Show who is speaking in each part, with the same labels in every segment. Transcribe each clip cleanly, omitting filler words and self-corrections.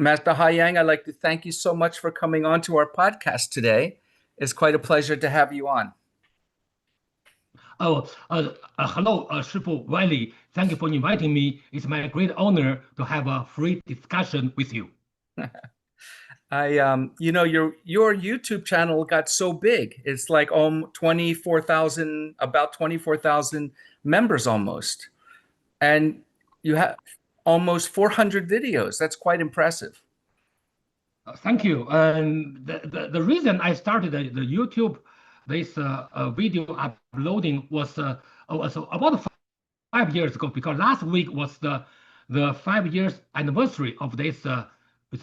Speaker 1: Master Hai Yang, I'd like to thank you so much for coming on to our podcast today. It's quite a pleasure to have you on.
Speaker 2: Hello, Shifu Wiley. Thank you for inviting me. It's my great honor to have a free discussion with you.
Speaker 1: Your YouTube channel got so big. It's like 24,000, about 24,000 members almost. And you have almost 400 videos. That's quite impressive.
Speaker 2: Thank you. And the reason I started the YouTube, this video uploading was about 5 years ago, because last week was the 5 years anniversary of this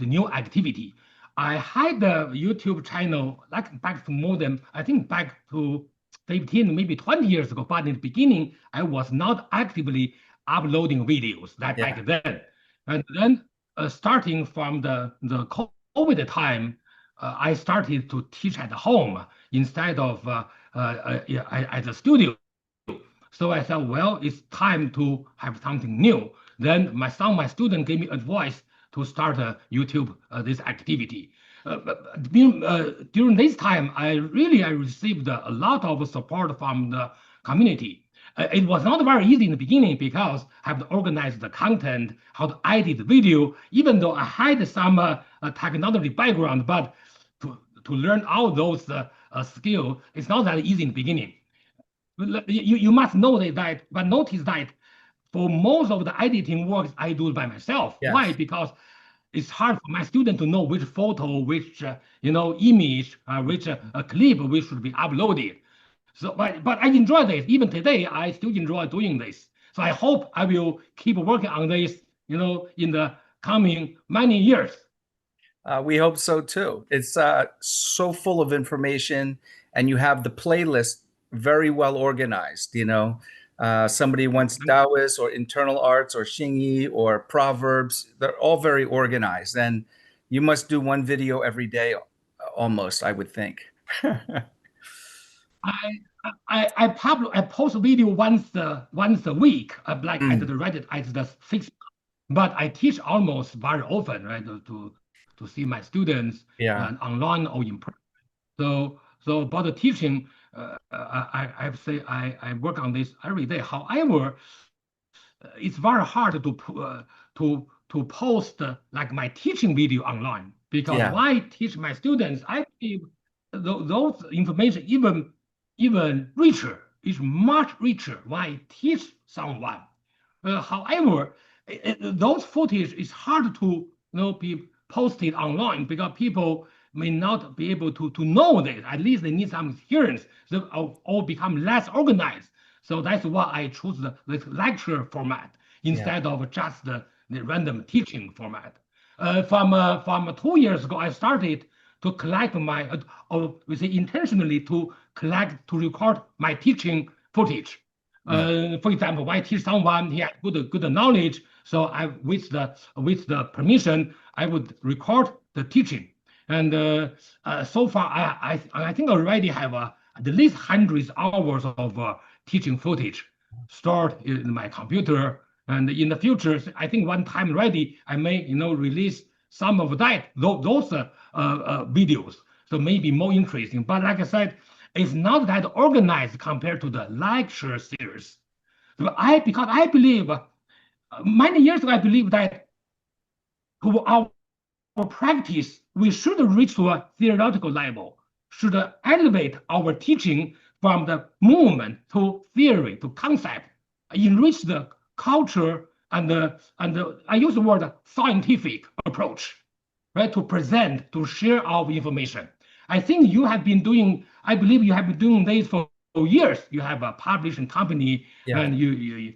Speaker 2: new activity. I had the YouTube channel like back to more than, I think back to 15, maybe 20 years ago. But in the beginning, I was not actively uploading videos that
Speaker 1: Yeah.
Speaker 2: back then. And then starting from the COVID time, I started to teach at home instead of at the studio. So I thought, well, it's time to have something new. Then my student gave me advice to start a YouTube this activity. During this time, I received a lot of support from the community. It was not very easy in the beginning because I have to organize the content, how to edit the video, even though I had some technology background, but to learn all those skills, it's not that easy in the beginning. You must know but notice that for most of the editing works, I do it by myself.
Speaker 1: Yes.
Speaker 2: Why? Because it's hard for my student to know which photo, which image, which clip which should be uploaded. So, but I enjoy this. Even today, I still enjoy doing this. So I hope I will keep working on this, in the coming many years.
Speaker 1: We hope so too. It's so full of information, and you have the playlist very well organized. Somebody wants Daoist or internal arts or Xingyi or Proverbs. They're all very organized, and you must do one video every day, almost, I would think.
Speaker 2: I post video once a week, like at the Reddit at the fixed, but I teach almost very often, right? To see my students online or in person. So about the teaching, I have to say I work on this every day. However, it's very hard to post like my teaching video online, because when I teach my students, I believe those information even richer, is much richer when I teach someone. However, those footage is hard to be posted online because people may not be able to know this. At least they need some experience. So all become less organized. So that's why I choose this lecture format instead of just the random teaching format. From 2 years ago, I started to collect we say intentionally to record my teaching footage. For example, when I teach someone, he has good knowledge, so with the permission, I would record the teaching. And so far, I think I already have at least hundreds of hours of teaching footage stored in my computer. And in the future, I think one time ready, I may release some of those videos. So maybe more interesting. But like I said, it's not that organized compared to the lecture series. Because I believe many years ago, I believe that to our practice, we should reach to a theoretical level, should elevate our teaching from the movement to theory to concept, enrich the culture and I use the word scientific approach, right? To present, to share our information. I think you have been doing, I believe you have been doing this for years. You have a publishing company, and you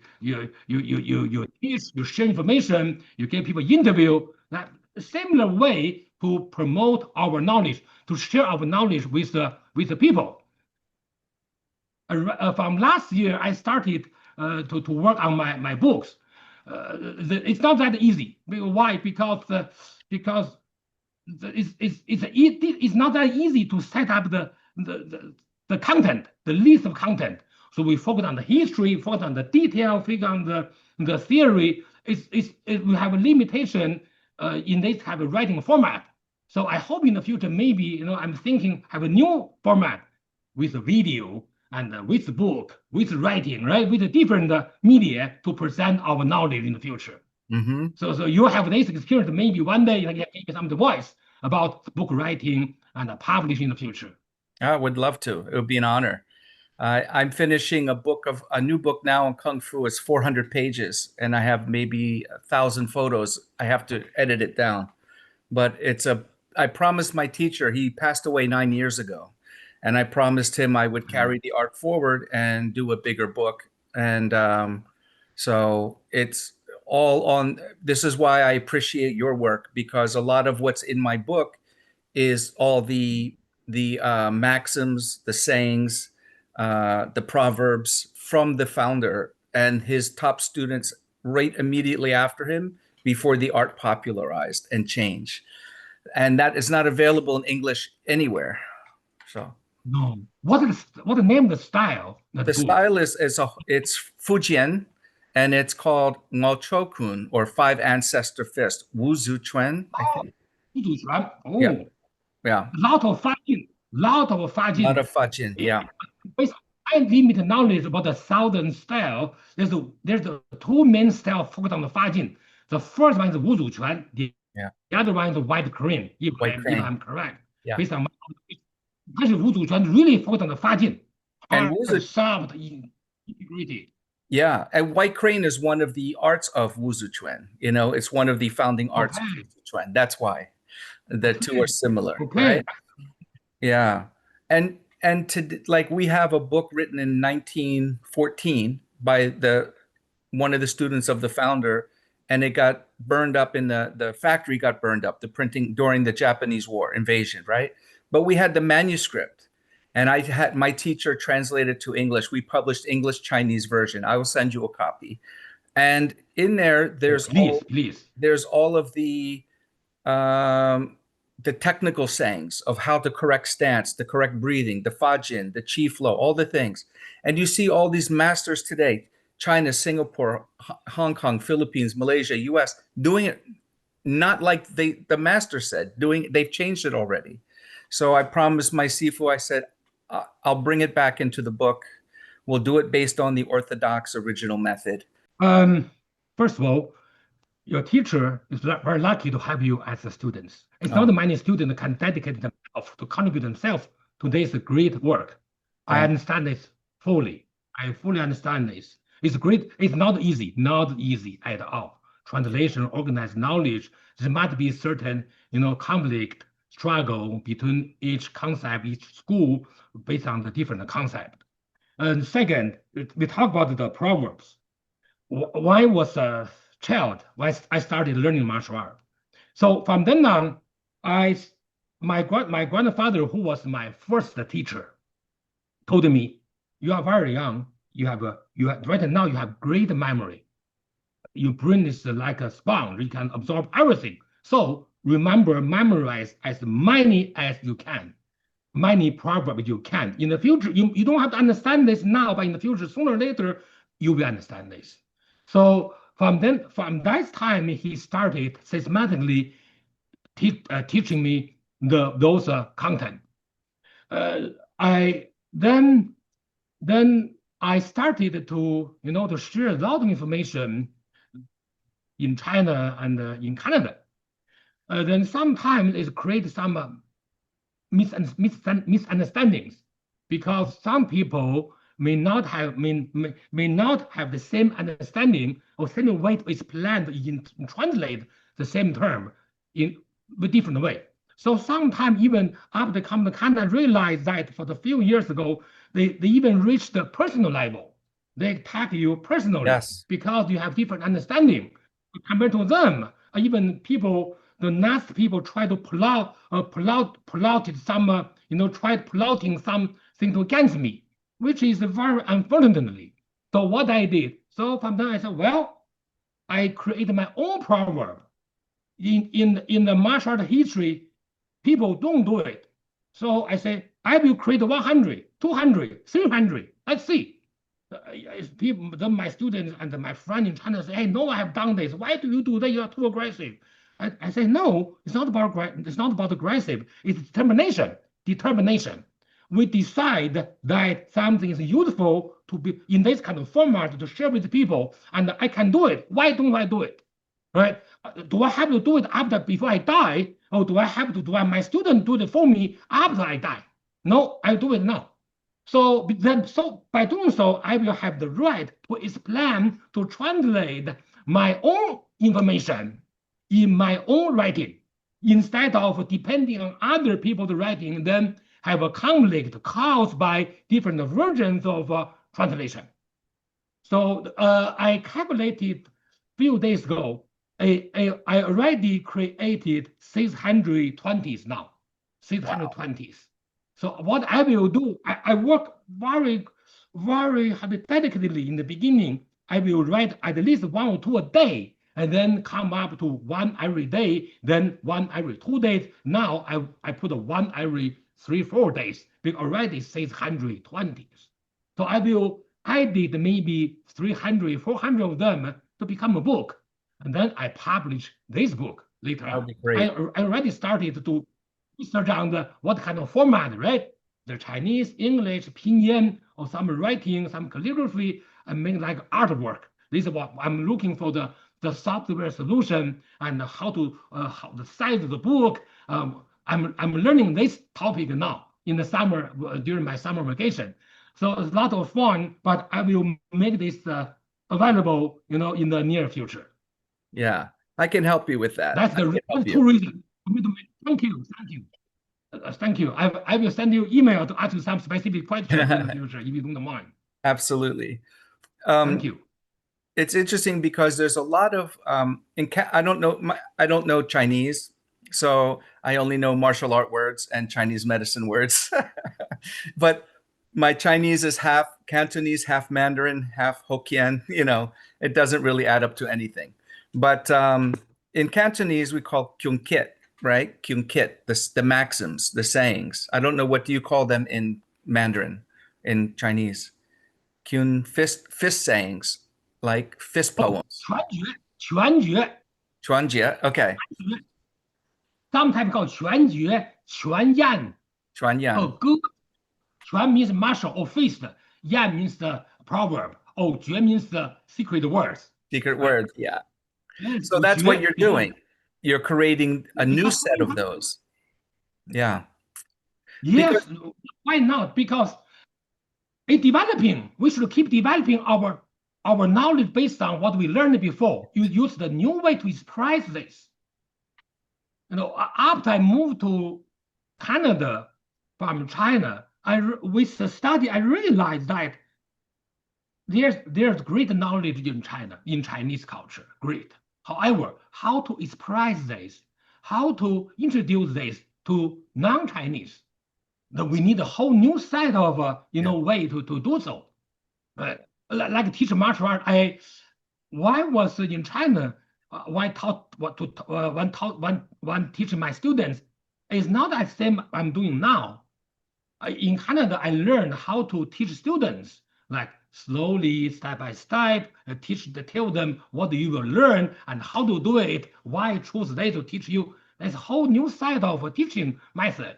Speaker 2: teach, you share information, you give people interview. That similar way to promote our knowledge, to share our knowledge with the people. From last year, I started to work on my books. It's not that easy. Why? Because it's not that easy to set up the content, the list of content. So we focus on the history, focus on the detail, focus on the theory. We have a limitation in this type of writing format. So I hope in the future, maybe, I'm thinking have a new format with a video and with the book, with writing, right? With a different media to present our knowledge in the future.
Speaker 1: Mm-hmm.
Speaker 2: So you have this experience, maybe one day you can give some advice about book writing and publishing in the future.
Speaker 1: I would love to. It would be an honor. I'm finishing a new book now on Kung Fu. It's 400 pages, and I have maybe 1,000 photos. I have to edit it down, but I promised my teacher, he passed away 9 years ago, and I promised him I would carry the art forward and do a bigger book. And so it's all on. This is why I appreciate your work, because a lot of what's in my book is all the maxims, the sayings, the proverbs from the founder and his top students right immediately after him before the art popularized and changed. And that is not available in English anywhere. So
Speaker 2: No, what the name of the style?
Speaker 1: the
Speaker 2: That book.
Speaker 1: style it's Fujian, and it's called Ngao Chokun, or Five Ancestor Fist, Wu Zu Chuan, I think.
Speaker 2: Oh,
Speaker 1: Yeah, yeah.
Speaker 2: lot of Fa Jin, lot of Fa
Speaker 1: A lot
Speaker 2: Jin.
Speaker 1: of Fajin, yeah.
Speaker 2: Based on my limited knowledge about the southern style, there's the two main style focused on the Fa Jin. The first one is Wu Zu Chuan, the
Speaker 1: Yeah.
Speaker 2: other one is White Crane, if
Speaker 1: White crane.
Speaker 2: I'm correct.
Speaker 1: Yeah.
Speaker 2: Based on my knowledge. 但是Wu Zu Chuan really focused on the Fa Jin,
Speaker 1: And
Speaker 2: hard,
Speaker 1: Wu Zu
Speaker 2: soft, integrated.
Speaker 1: Yeah, and white crane is one of the arts of Wuzuchuan. It's one of the founding arts of
Speaker 2: Okay.
Speaker 1: Wuzuchuan. That's why the two are similar,
Speaker 2: Okay.
Speaker 1: right? Yeah, and like we have a book written in 1914 by one of the students of the founder, and it got burned up in the factory got burned up, the printing during the Japanese War invasion, right? But we had the manuscript. And I had my teacher translate it to English. We published English Chinese version. I will send you a copy. And in there,
Speaker 2: Please.
Speaker 1: there's all of the technical sayings of how to correct stance, the correct breathing, the Fajin, the Qi flow, all the things. And you see all these masters today, China, Singapore, Hong Kong, Philippines, Malaysia, US, doing it not like the master said, they've changed it already. So I promised my Sifu, I said, I'll bring it back into the book. We'll do it based on the orthodox original method.
Speaker 2: First of all, your teacher is very lucky to have you as a student. It's
Speaker 1: Oh.
Speaker 2: not many students can dedicate themselves to contribute themselves to this great work. I understand this fully. I fully understand this. It's great. It's not easy at all. Translation, organized knowledge, there must be certain, conflict, struggle between each concept, each school, based on the different concept. And second, we talk about the Proverbs. When I was a child, when I started learning martial art. So from then on, my grandfather, who was my first teacher, told me, "You are very young. Right now you have great memory. Your brain is like a sponge. You can absorb everything. So memorize as many as you can, many proverbs you can. In the future, you don't have to understand this now, but in the future, sooner or later, you will understand this." So from that time, he started systematically teaching me those content. Then I started to share a lot of information in China and in Canada. Then sometimes it creates some misunderstandings, because some people may not have the same understanding or same way to explain and translate the same term in a different way. So sometimes even after coming to Canada, realize that for the few years ago, they even reached the personal level. They attack you personally.
Speaker 1: Yes.
Speaker 2: Because you have different understanding compared to them. Even the next people try to plotted some, try plotting something against me, which is very unfortunately. So what I did, so from then I said, well, I created my own proverb. In the martial art history, people don't do it. So I say, I will create 100, 200, 300. Let's see. Then my students and my friend in China say, "Hey, no, I have done this. Why do you do that? You are too aggressive." I say, no, it's not about aggressive. It's determination. Determination. We decide that something is useful to be in this kind of format to share with people, and I can do it. Why don't I do it? Right? Do I have to do it before I die, or do I have to do my student do it for me after I die? No, I do it now. So by doing so, I will have the right to explain, to translate my own information in my own writing, instead of depending on other people's writing, then have a conflict caused by different versions of translation. So I calculated a few days ago, I already created 620s now, 620s. Wow. So what I will do, I work very, very dedicatedly in the beginning. I will write at least 1 or 2 a day, and then come up to 1 every day, then 1 every 2 days. Now I put 1 every 3-4 days, because already 620s. So I will edit maybe 300, 400 of them to become a book. And then I publish this book later on.
Speaker 1: That would be great.
Speaker 2: I already started to research on what kind of format, right? The Chinese, English, pinyin, or some writing, some calligraphy, and make like artwork. This is what I'm looking for, the software solution, and how the size of the book. I'm learning this topic now in the summer, during my summer vacation. So it's a lot of fun, but I will make this available, in the near future.
Speaker 1: Yeah, I can help you with that.
Speaker 2: That's the two reasons. Thank you. Thank you. I will send you email to ask you some specific questions in the future, if you don't mind.
Speaker 1: Absolutely.
Speaker 2: Thank you.
Speaker 1: It's interesting because there's a lot of I don't know Chinese, so I only know martial art words and Chinese medicine words. But my Chinese is half Cantonese, half Mandarin, half Hokkien. It doesn't really add up to anything. But in Cantonese, we call kyung kit, right? Kyung kit, the maxims, the sayings. I don't know, what do you call them in Mandarin, in Chinese? Kyun fist sayings, like fist poems.
Speaker 2: 全觉.
Speaker 1: 全觉, okay.
Speaker 2: Sometimes called 全觉, 全yan.
Speaker 1: 全yan.
Speaker 2: Oh, good. 全 means martial or fist. Yan means the proverb. Oh, 觉 means the secret words.
Speaker 1: Secret words, yeah. So that's what you're doing. You're creating a new set of those. Yeah.
Speaker 2: Yes. Why not? Because it's developing. We should keep developing our knowledge based on what we learned before. You use the new way to express this. After I moved to Canada from China, with the study, I realized that there's great knowledge in China, in Chinese culture, great. However, how to express this, how to introduce this to non-Chinese, we need a whole new set of way to do so. Like teach martial art, when I was in China, when teaching my students, it's not the same I'm doing now. In Canada, I learned how to teach students, like slowly, step by step, tell them what you will learn and how to do it, why choose they to teach you. There's a whole new side of teaching method.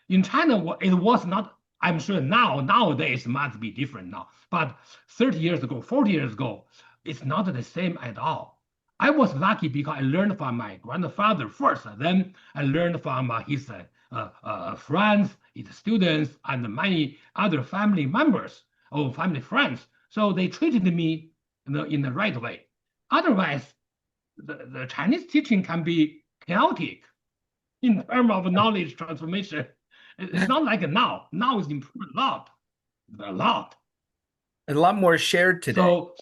Speaker 2: In China, it was not, I'm sure nowadays must be different now, but 30 years ago, 40 years ago, it's not the same at all. I was lucky because I learned from my grandfather first, then I learned from his friends, his students, and many other family members or family friends. So they treated me in the right way. Otherwise, the Chinese teaching can be chaotic in terms of knowledge transformation. It's not like now. Now it's improved a lot. A lot
Speaker 1: more shared today.
Speaker 2: So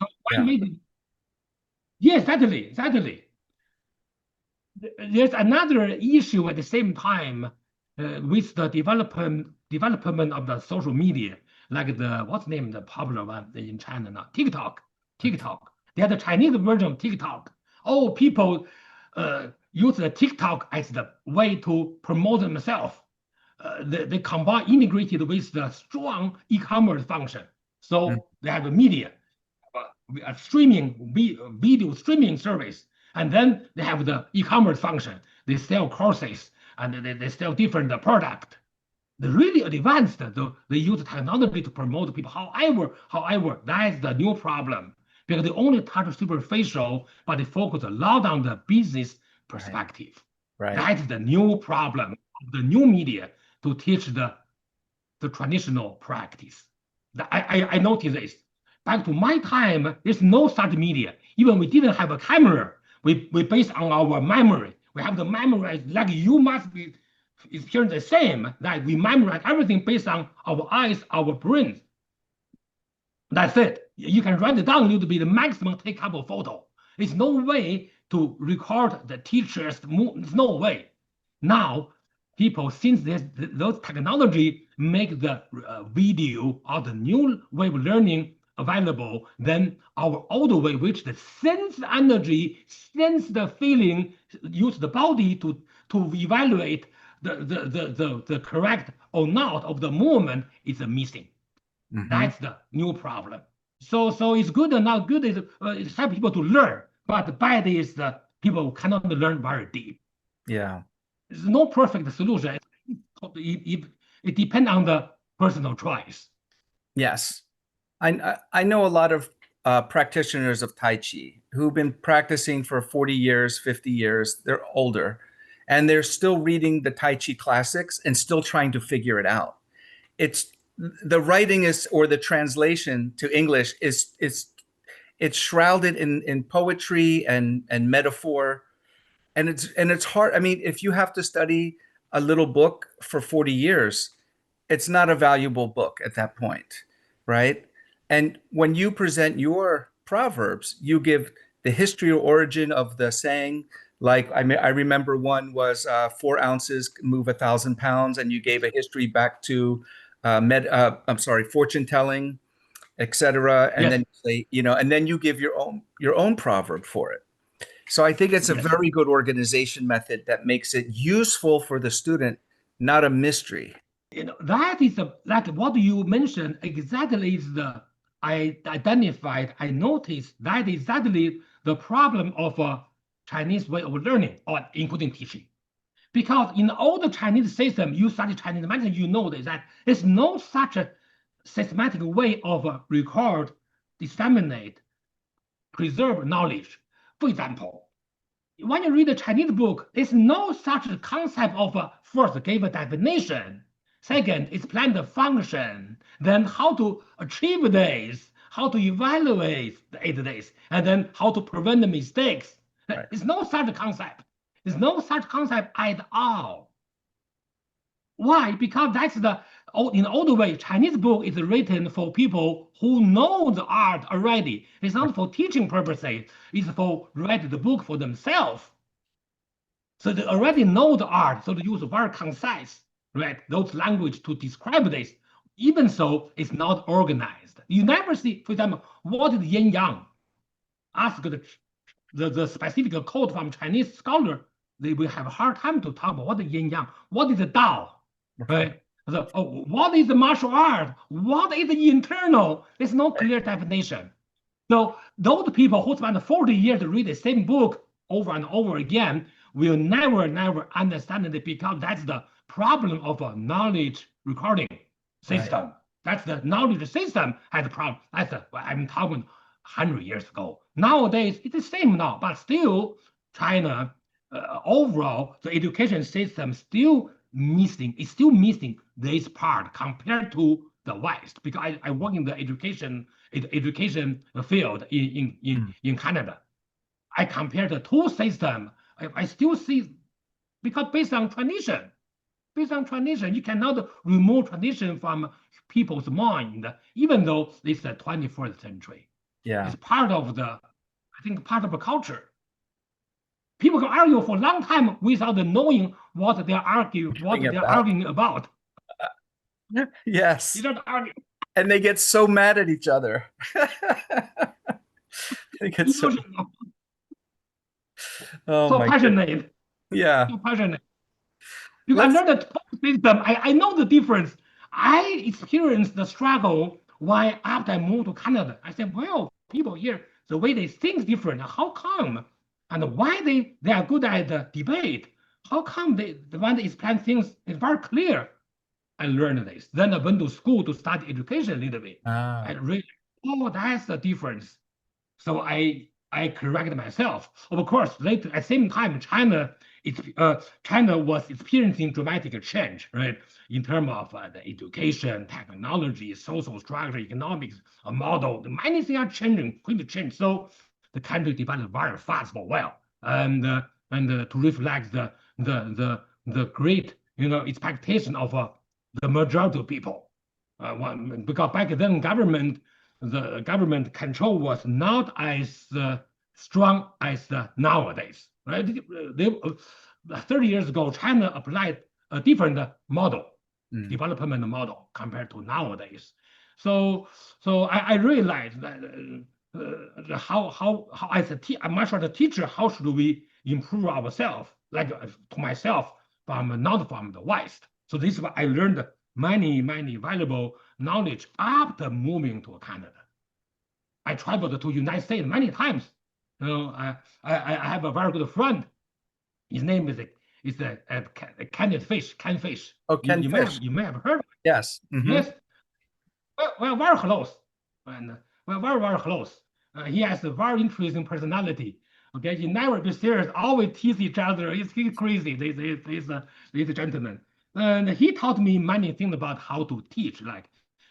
Speaker 2: yes, exactly. There's another issue at the same time with the development of the social media, like what's the name, the popular one in China now, TikTok. They have the Chinese version of TikTok. Oh, people use the TikTok as the way to promote themselves. They combine integrated with the strong e-commerce function. So they have a media, a streaming video streaming service, And then they have the e-commerce function. They sell courses and they sell different product. The really advanced, they use technology to promote people. However, that is the new problem because they only touch superficial, but they focus a lot on the business perspective.
Speaker 1: Right.
Speaker 2: That is the new problem of the new media to teach the traditional practice. I noticed this. Back to my time, there's no such media. Even we didn't have a camera. We based on our memory. We have to memorize, like you must be experience the same, that we memorize everything based on our eyes, our brains. That's it. You can write it down a little bit, the maximum take a couple photo. There's no way to record the teacher's move. There's no way. Now, people, since those technology make the video or the new way of learning available, then our old way, which the sense energy, sense the feeling, use the body to evaluate the correct or not of the movement is missing. That's the new problem. So it's good and not good. It's help people to learn, but bad is the people cannot learn very deep.
Speaker 1: Yeah.
Speaker 2: There's no perfect solution. It depends on the personal choice.
Speaker 1: Yes. I know a lot of practitioners of Tai Chi who've been practicing for 40 years, 50 years. They're older, and they're still reading the Tai Chi classics and still trying to figure it out. It's the writing is, or the translation to English it's shrouded in poetry and metaphor, and it's hard. I mean, if you have to study a little book for 40 years, it's not a valuable book at that point, right? And when you present your proverbs, you give the history or origin of the saying. Like I remember one was 4 ounces move 1,000 pounds, and you gave a history back to fortune telling, etc. And
Speaker 2: Yes.
Speaker 1: then say, and then you give your own proverb for it. So I think it's a very good organization method that makes it useful for the student, not a mystery.
Speaker 2: That is like what you mentioned exactly is I identified, I noticed that is exactly the problem of a Chinese way of learning, or including teaching. Because in all the Chinese system, you study Chinese medicine, you know that there's no such a systematic way of record, disseminate, preserve knowledge. For example, when you read a Chinese book, there's no such concept of first give a definition. Second, explain the function. Then how to achieve this, how to evaluate this, and then how to prevent the mistakes.
Speaker 1: Right.
Speaker 2: There's no such concept. There's no such concept at all. Why? Because that's in older way, Chinese book is written for people who know the art already. It's not for teaching purposes. It's for write the book for themselves. So they already know the art, so they use very concise, right? Those language to describe this. Even so, it's not organized. You never see, for example, what is yin yang? Ask the specific code from Chinese scholar, they will have a hard time to talk about what is yin yang, what is the Dao, right? So, what is the martial art? What is the internal? There's no clear definition. So those people who spend 40 years to read the same book over and over again will never understand it, because that's the problem of a knowledge recording system. Right. That's the knowledge system has a problem. I'm talking 100 years ago. Nowadays, it's the same now, but still, China, overall, the education system still missing this part compared to the West, because I work in the education field in Canada. I compare the two systems. I still see, because based on tradition, you cannot remove tradition from people's mind, even though it's the 21st century.
Speaker 1: Yeah,
Speaker 2: it's part of part of a culture. People can argue for a long time without knowing what they're arguing about.
Speaker 1: Yes.
Speaker 2: You don't argue.
Speaker 1: And they get so mad at each other. They get so
Speaker 2: passionate.
Speaker 1: Yeah.
Speaker 2: So passionate. Because I learned the system. I know the difference. I experienced the struggle when after I moved to Canada. I said, well, people here, the way they think different. How come? And why they are good at the debate? How come they want to explain things is very clear? I learned this. Then I went to school to study education a little bit.
Speaker 1: Ah.
Speaker 2: I really, oh, that's the difference. So I corrected myself. Of course, later at the same time, China was experiencing dramatic change, right? In terms of the education, technology, social structure, economics, model, many things are changing, quickly change. So the country developed very fast for a while, and to reflect the great expectation of the majority of people. Because back then the government control was not as strong as nowadays, right? 30 years ago, China applied a different model, development model compared to nowadays. So I realized that how as a martial art teacher, how should we improve ourselves? Like to myself, not from the West. So this is what I learned many valuable knowledge after moving to Canada. I traveled to United States many times. I have a very good friend. His name is Ken Fish. Ken Fish.
Speaker 1: Oh, Ken Fish.
Speaker 2: You may have heard of it.
Speaker 1: Yes.
Speaker 2: Yes. We're very close, and we're very close. He has a very interesting personality. Okay, he never be serious, always tease each other. He's crazy. This gentleman, and he taught me many things about how to teach. Like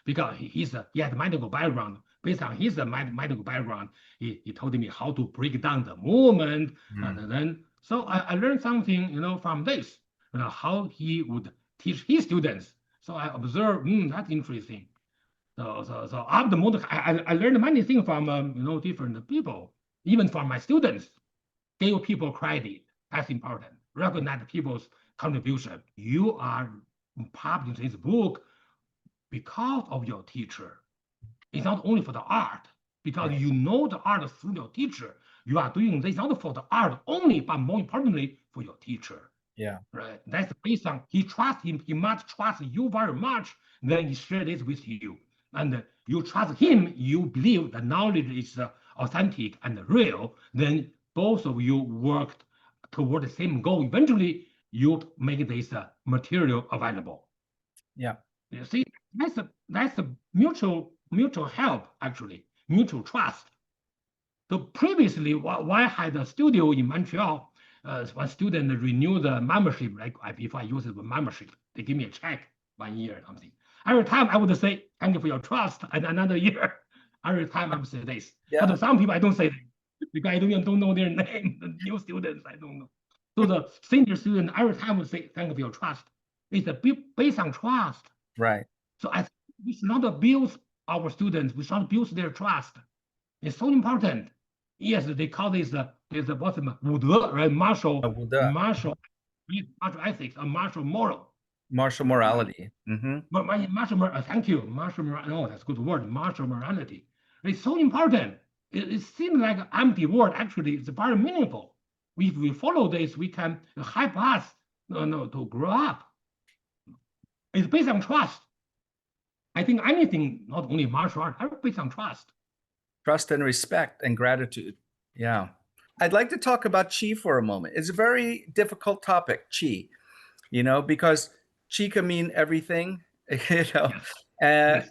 Speaker 2: because he has medical background. Based on his medical background, he told me how to break down the movement, and then so I learned something from this. How he would teach his students. So I observed, that's interesting. So after the I learned many things from different people, even from my students. Give people credit. That's important. Recognize people's contribution. You are publishing this book because of your teacher. It's not only for the art, because
Speaker 1: Right.
Speaker 2: you know the art through your teacher. You are doing this not for the art only, but more importantly for your teacher.
Speaker 1: Yeah.
Speaker 2: Right. That's based on he trusts him. He must trust you very much. Then he shares this with you, and you trust him. You believe the knowledge is authentic and real. Then both of you worked toward the same goal. Eventually, you make this material available.
Speaker 1: Yeah.
Speaker 2: You see, that's a mutual help, actually, mutual trust. So previously, why I had a studio in Montreal, one student renewed the membership, like before I use the membership, they give me a check 1 year or something. Every time I would say, thank you for your trust, and another year. Every time I would say this.
Speaker 1: Yeah.
Speaker 2: But some people I don't say this, because I don't know their name. The new students, I don't know. So the senior student, every time would say, thank you for your trust. It's based on trust.
Speaker 1: Right.
Speaker 2: So we should not abuse our students. We should not abuse their trust. It's so important. Yes, they call this what's the 武德, right? Martial ethics, or martial moral.
Speaker 1: Martial morality.
Speaker 2: Thank you. Martial morality. Oh, that's a good word. Martial morality. It's so important. It seems like an empty word. Actually, it's very meaningful. If we follow this, we can help us to grow up. It's based on trust. I think anything, not only martial art, are based on trust.
Speaker 1: Trust and respect and gratitude. Yeah. I'd like to talk about Qi for a moment. It's a very difficult topic, Qi, because Qi can mean everything,
Speaker 2: Yes.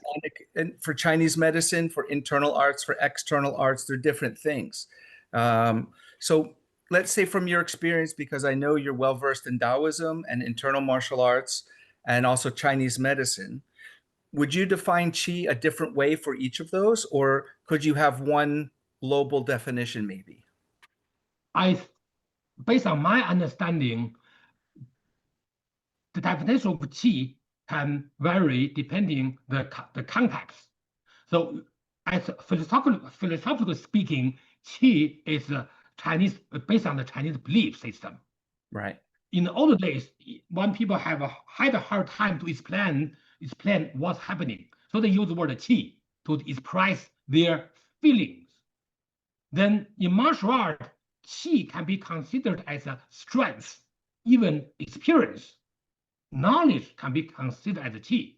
Speaker 1: and for Chinese medicine, for internal arts, for external arts, they're different things. So let's say from your experience, because I know you're well-versed in Taoism and internal martial arts and also Chinese medicine, would you define Qi a different way for each of those, or could you have one global definition maybe?
Speaker 2: Based on my understanding, the definition of Qi can vary depending the context. So as philosophically speaking, Qi is based on the Chinese belief system.
Speaker 1: Right.
Speaker 2: In the old days, when people had a hard time to explain what's happening, so they use the word qi to express their feelings. Then in martial art, qi can be considered as a strength, even experience. Knowledge can be considered as qi.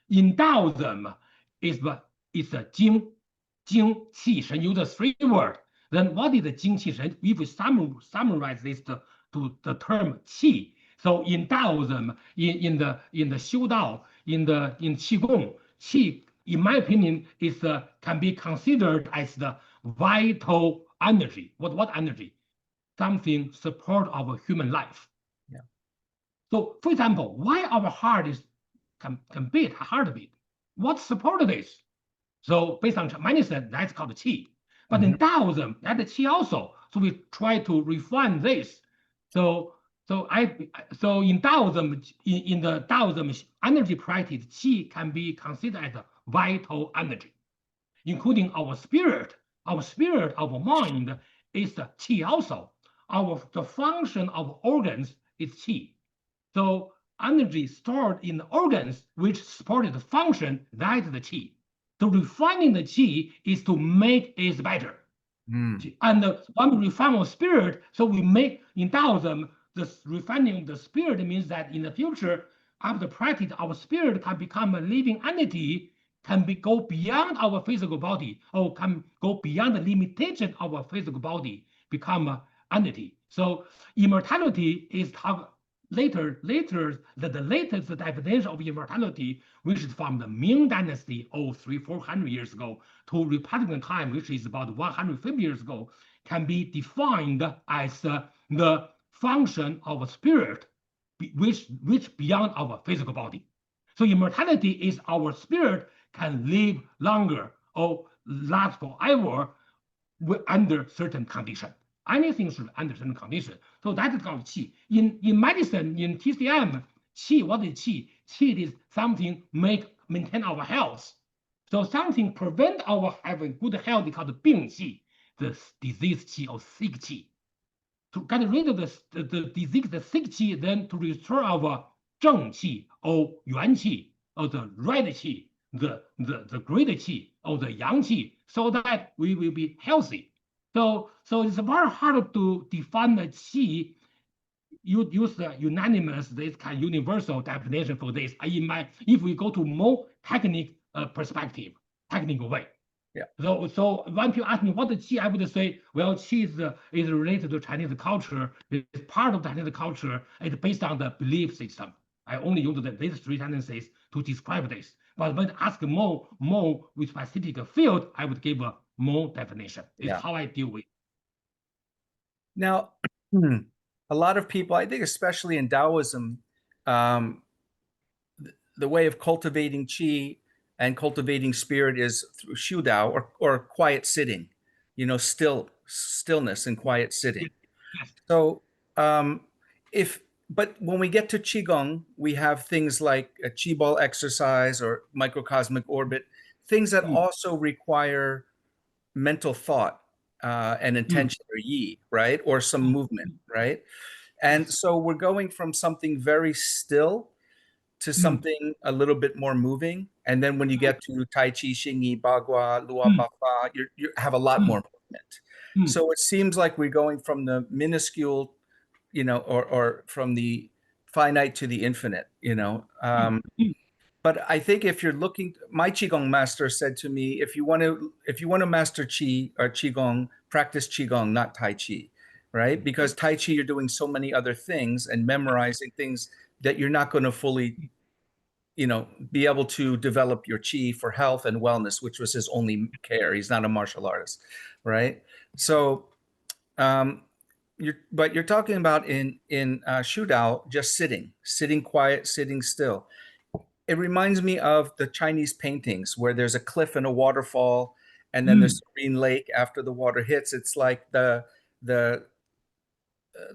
Speaker 2: In Taoism, it's a Jing, Qi, Shen use the 3 words. Then what is the Jing Qi Shen? If we summarize this to the term Qi, so in Daoism, in the Xiu Dao, in Qigong, Qi, in my opinion, is can be considered as the vital energy. What energy? Something support our human life.
Speaker 1: Yeah.
Speaker 2: So, for example, why our heart can beat, heartbeat? What support this? So, based on medicine, that's called qi. But in Taoism, that's qi also. So we try to refine this. So in Taoism, in the Taoism energy practice, qi can be considered as a vital energy, including our spirit, our mind is the qi also. The function of organs is qi. So energy stored in the organs which support the function, that is the qi. So refining the qi is to make it better. And when we refine our spirit, so we make in Taoism, the refining of the spirit means that in the future, after practice, our spirit can become a living entity, can go beyond our physical body, or can go beyond the limitation of our physical body, become an entity. So immortality is the latest definition of immortality, which is from the Ming Dynasty, 400 years ago, to Republican time, which is about 150 years ago, can be defined as the function of a spirit, which beyond our physical body. So immortality is our spirit can live longer or last forever under certain condition. Anything should under certain condition. So that is called qi. In medicine, in TCM, qi, what is qi? Qi is something maintain our health. So something prevent our having good health called 病气, the disease qi or sick qi. To get rid of the disease, the sick qi, then to restore our 正 qi or 元 qi, or the red qi, the great qi, or the yang qi, so that we will be healthy. So it's very hard to define the qi. You use the unanimous, this kind of universal definition for this. If we go to more technical perspective, technical way.
Speaker 1: Yeah.
Speaker 2: So when people ask me what is qi, I would say, well, qi is related to Chinese culture. It's part of Chinese culture. It's based on the belief system. I only use these three sentences to describe this. But when ask more with specific field, I would give a more definition. It's how I deal with.
Speaker 1: Now, a lot of people, I think, especially in Taoism, the way of cultivating qi and cultivating spirit is through Xiu Dao or quiet sitting, stillness and quiet sitting.
Speaker 2: Yes.
Speaker 1: So, but when we get to Qigong, we have things like a Qi ball exercise or microcosmic orbit, things that also require mental thought and intention or yi, right? Or some movement, right? And so we're going from something very still to something a little bit more moving. And then when you get to Tai Chi, Xingyi, Bagua, Lua Bafa, you have a lot more movement. So it seems like we're going from the minuscule, or from the finite to the infinite, But I think if you're looking, my Qigong master said to me, if you want to master Qi or Qigong, practice Qigong, not Tai Chi, right? Because Tai Chi, you're doing so many other things and memorizing things that you're not going to fully, be able to develop your Qi for health and wellness, which was his only care. He's not a martial artist, right? So, you're talking about in Xiu Dao, just sitting quiet, sitting still. It reminds me of the Chinese paintings where there's a cliff and a waterfall, and then the serene lake after the water hits. It's like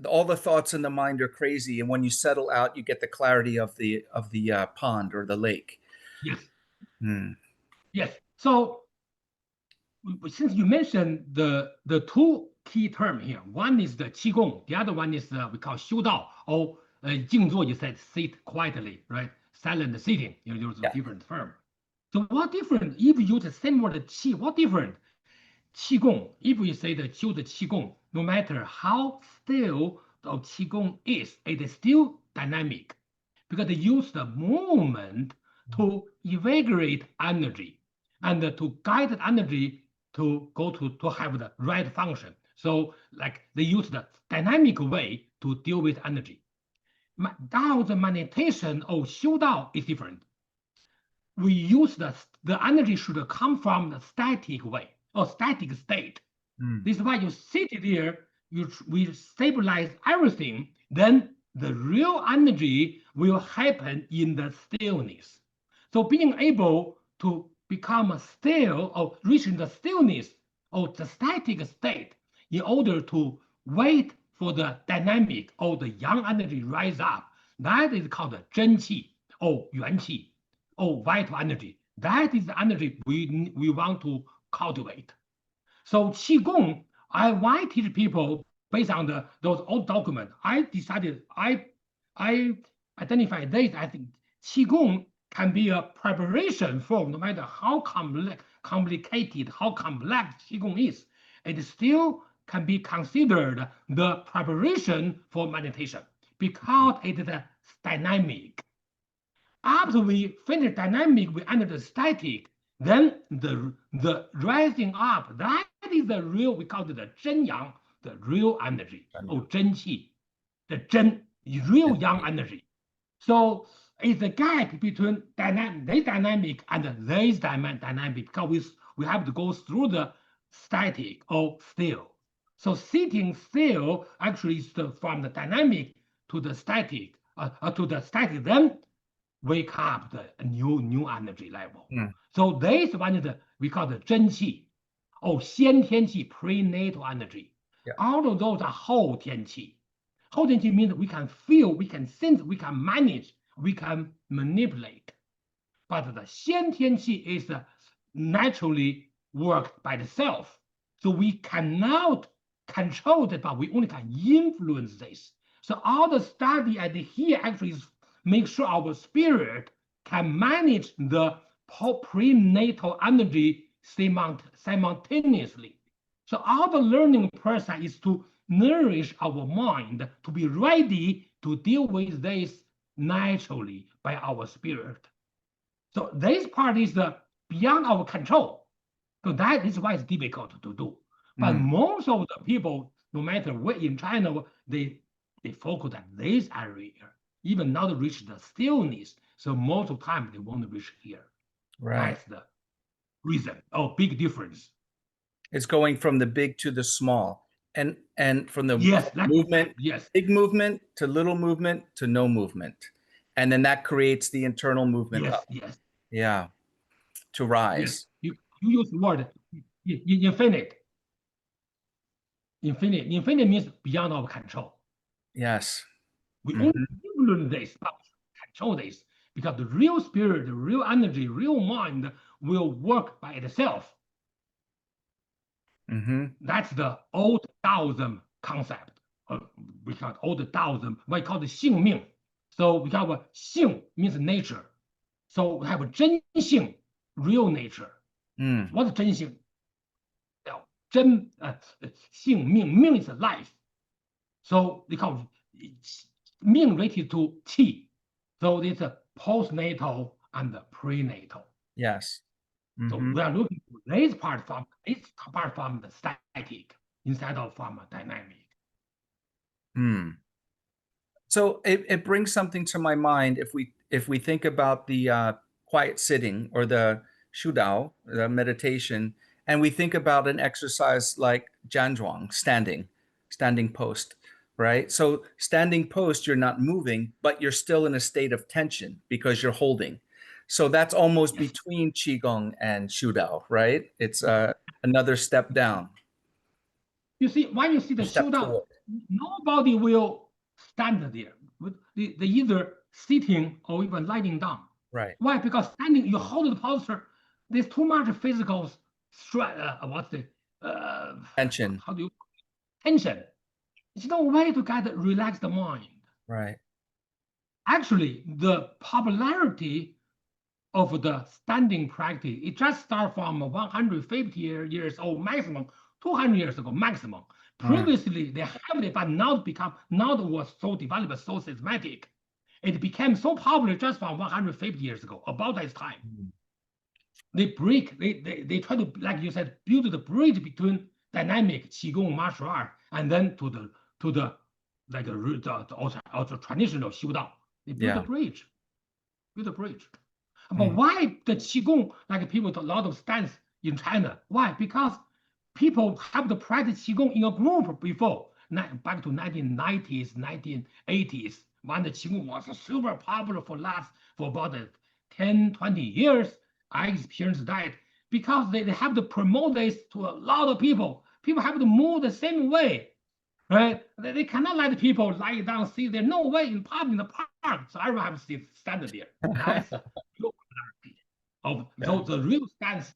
Speaker 1: all the thoughts in the mind are crazy, and when you settle out, you get the clarity of the pond or the lake.
Speaker 2: Yes. Yes. So since you mentioned the two key term here, one is the Qigong, the other one is we call Xiu Dao, or 静坐, you said sit quietly, right? Silent sitting, use a different term. So what different, if you use the same word qi, what different? Qigong, if we say the Qigong, no matter how still the Qigong is, it is still dynamic because they use the movement to invigorate energy and to guide the energy to go to have the right function. So like they use the dynamic way to deal with energy. Dao's meditation or Xiu Dao is different. We use the energy should come from the static way or static state. This is why you sit there, we stabilize everything, then the real energy will happen in the stillness. So being able to become still or reaching the stillness or the static state in order to wait for the dynamic or the yang energy rise up, that is called the Zhen Qi or Yuan Qi or vital energy. That is the energy we want to cultivate. So Qigong, why teach people based on those old documents? I decided I identify this. I think Qigong can be a preparation for no matter how complicated, how complex Qigong is. It still can be considered the preparation for meditation because it is dynamic. After we finish dynamic, we enter the static. Then the rising up, that is the real, we call it the Zhen Yang, the real energy, or Zhen Qi, the Zhen, real Yang energy. So it's a gap between this dynamic and this dynamic because we have to go through the static or still. So sitting still actually is from the dynamic to the static, then wake up the new energy level. So this one is we call the Zhen Qi or Xian Tian Qi, prenatal energy. All of those are Hou Tian Qi. Hou Tian Qi means we can feel, we can sense, we can manage, we can manipulate. But the Xian Tian Qi is naturally worked by the self. So we cannot control that, but we only can influence this. So all the study at here actually is make sure our spirit can manage the prenatal energy simultaneously. So all the learning process is to nourish our mind to be ready to deal with this naturally by our spirit. So this part is beyond our control. So that is why it's difficult to do. But most of the people, no matter where in China, they focus on this area, even not reach the stillness. So most of the time they want to reach here.
Speaker 1: Right.
Speaker 2: That's the reason. Oh, big difference.
Speaker 1: It's going from the big to the small, and from the movement, big movement to little movement to no movement, and then that creates the internal movement up. Yeah, to rise.
Speaker 2: You use the word infinite. Infinite means beyond our control.
Speaker 1: Yes.
Speaker 2: We only influence this, but control this, because the real spirit, the real energy, real mind will work by itself. That's the old Taoism concept. We call it old Taoism. We call it Xing Ming. So we have Xing means nature. So we have Zhen Xing, real nature. What's Zhen Xing? Zhen Xing Ming. Ming is life. So they call it Ming related to Qi. So it's a postnatal and the prenatal.
Speaker 1: Yes.
Speaker 2: So we are looking for this part from the static instead of from a dynamic.
Speaker 1: So it brings something to my mind if we think about the quiet sitting or the Xiu Dao, the meditation, and we think about an exercise like Jianzhuang, standing post, right? So standing post, you're not moving, but you're still in a state of tension because you're holding. So that's almost between Qigong and Xiu Dao, right? It's another step down.
Speaker 2: You see, when you see the Xiu Dao, nobody will stand there. They either sitting or even lying down.
Speaker 1: Right.
Speaker 2: Why? Because standing, you hold the posture. There's too much physical stress. What's the
Speaker 1: tension?
Speaker 2: How do you tension? There's no way to get relax the mind.
Speaker 1: Right.
Speaker 2: Actually, the popularity of the standing practice, it just started from 150 years old maximum, 200 years ago maximum. Previously, they have it, but now it was so developed, so systematic. It became so popular just from 150 years ago, about this time. they break, they try to, like you said, build the bridge between dynamic Qigong martial art and then to the like the also traditional Xiu Dao. They build a
Speaker 1: Yeah.
Speaker 2: bridge, build a bridge. But
Speaker 1: Mm.
Speaker 2: why the Qigong, like people do a lot of stance in China? Why? Because people have to practice Qigong in a group before, back to 1990s, 1980s, when the Qigong was super popular for about 10, 20 years. I experienced that because they have to promote this to a lot of people. People have to move the same way, right? They cannot let people lie down, sit there. No way in the park. So everyone have to stand there. That's real popularity of
Speaker 1: Yeah.
Speaker 2: the real stance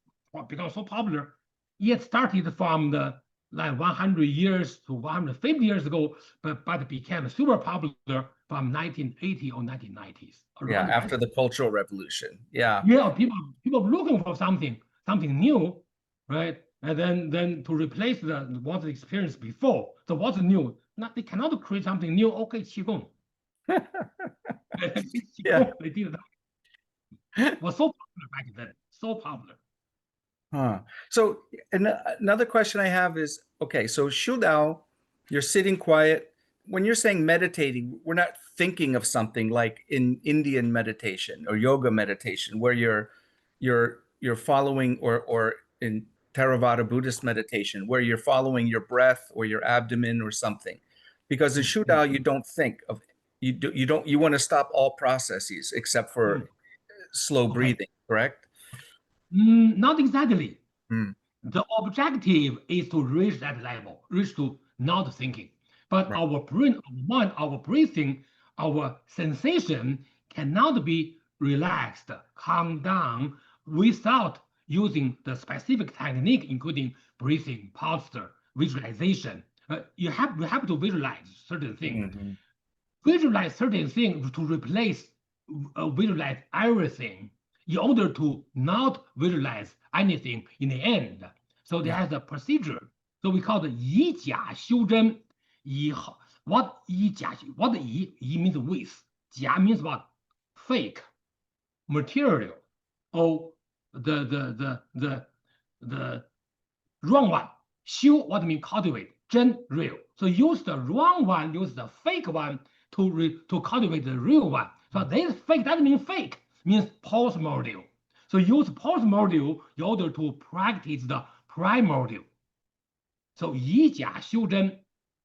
Speaker 2: become so popular. It started from the like 100 years to 150 years ago, but it became super popular from 1980 or 1990s
Speaker 1: Yeah.
Speaker 2: around the
Speaker 1: After
Speaker 2: West.
Speaker 1: the Cultural Revolution. Yeah.
Speaker 2: Yeah, people looking for something new, right? And then to replace what they experienced before. So what's new? Not, they cannot create something new. Okay, qigong.
Speaker 1: Yeah.
Speaker 2: Qigong, they did that. Was so popular back then. So popular.
Speaker 1: Huh. So another question I have is, okay, so Xiu Dao, you're sitting quiet. When you're saying meditating, we're not thinking of something like in Indian meditation or yoga meditation where you're following, or in Theravada Buddhist meditation where you're following your breath or your abdomen or something. Because in
Speaker 2: Mm,
Speaker 1: Xiu
Speaker 2: mm,
Speaker 1: Dao, you don't think of, you want to stop all processes except for
Speaker 2: mm.
Speaker 1: slow
Speaker 2: Okay.
Speaker 1: breathing, correct?
Speaker 2: Not exactly.
Speaker 1: Mm,
Speaker 2: The objective is to reach that level, reach to not thinking. But
Speaker 1: right.
Speaker 2: our brain, our mind, our breathing, our sensation cannot be relaxed, calm down without using the specific technique, including breathing, posture, visualization. We have to visualize certain things.
Speaker 1: Mhm.
Speaker 2: Visualize certain things to replace visualize everything in order to not visualize anything in the end. So there
Speaker 1: Yeah.
Speaker 2: has a procedure. So we call it 以假修真. 以 what 以假 what 以 means with, 假 means what, fake material, or the wrong one. 修 what mean cultivate, 真 real. So use the wrong one, use the fake one to cultivate the real one. So this fake doesn't mean fake, means post-model. So use post-model in order to practice the primordial. So 以假修真.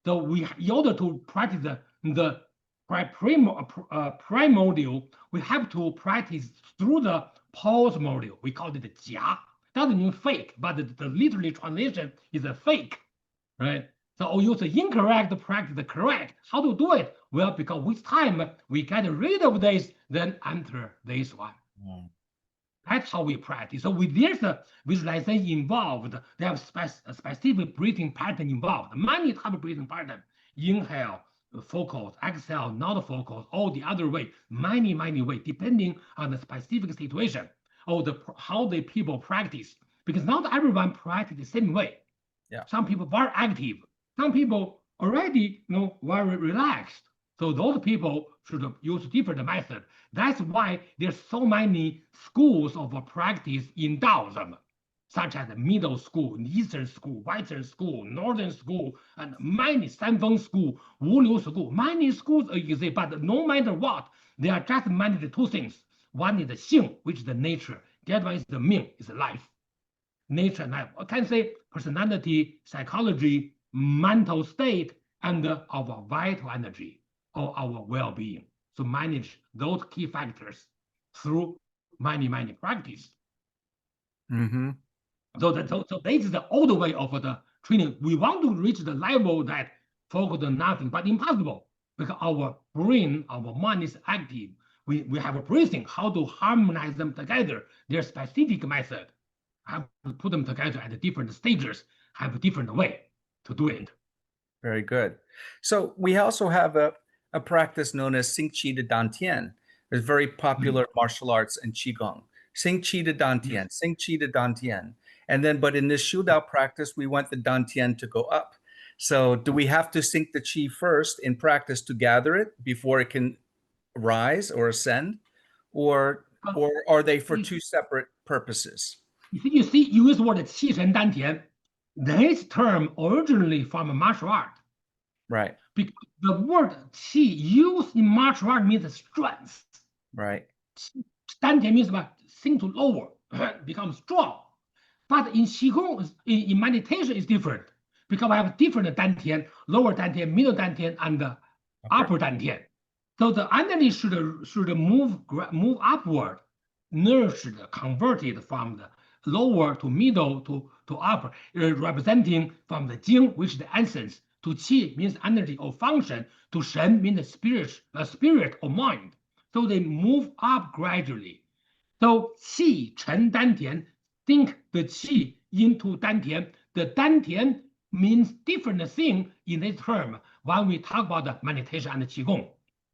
Speaker 2: So in order to practice the primordial, we have to practice through the post-model. We call it 假. Doesn't mean fake, but the literally translation is a fake, right? So use the incorrect, practice the correct. How to do it? Well, because with time we get rid of this, then enter this one.
Speaker 1: Mm.
Speaker 2: That's how we practice. So there's a visualization involved. They have a specific breathing pattern involved. Many type of breathing pattern. Inhale, focus, exhale, not focus, all the other way. Many way, depending on the specific situation or how the people practice. Because not everyone practice the same way.
Speaker 1: Yeah.
Speaker 2: Some people very active. Some people already very relaxed. So those people should use different method. That's why there's so many schools of practice in Taoism, such as middle school, eastern school, western school, northern school, and many Sanfeng school, Wuliu school. Many schools exist, but no matter what, they are just managed two things. One is the Xing, which is the nature. The other one is the Ming, is life. Nature and life. I can say personality, psychology, mental state, and our vital energy or our well-being. So manage those key factors through many practice.
Speaker 1: Mm-hmm.
Speaker 2: So this is the old way of the training. We want to reach the level that focus on nothing, but impossible because our brain, our mind is active. We have a breathing, how to harmonize them together. There's specific method. Have to put them together at different stages, have a different way to do it.
Speaker 1: Very good. So we also have a practice known as Xingyi de Dantian. It's very
Speaker 2: Mm,
Speaker 1: popular martial arts and Qigong. Xingyi de
Speaker 2: yes.
Speaker 1: Dantian, Xingyi de Dantian. And then, but in this Xiu Dao practice, we want the Dantian to go up. So do we have to sink the Qi first in practice to gather it before it can rise or ascend? Or
Speaker 2: But
Speaker 1: or are they for
Speaker 2: it,
Speaker 1: two separate purposes?
Speaker 2: You see, you use the word 气沉丹田. This term originally from a martial art.
Speaker 1: Right.
Speaker 2: Because the word qi used in martial art means strength.
Speaker 1: Right.
Speaker 2: 丹田 means what? Thing to lower, become strong. But in Qigong, in meditation, is different because I have different dantian, lower dantian, middle dantian, and
Speaker 1: Okay.
Speaker 2: upper dantian. So the energy should move upward, nourished, converted from the lower to middle to upper, representing from the Jing, which is the essence, to Qi means energy or function, to Shen means the spirit or mind. So they move up gradually. So Qi Chen Dantian, think the Qi into Dantian. The Dantian means different thing in this term when we talk about the meditation and the Qigong.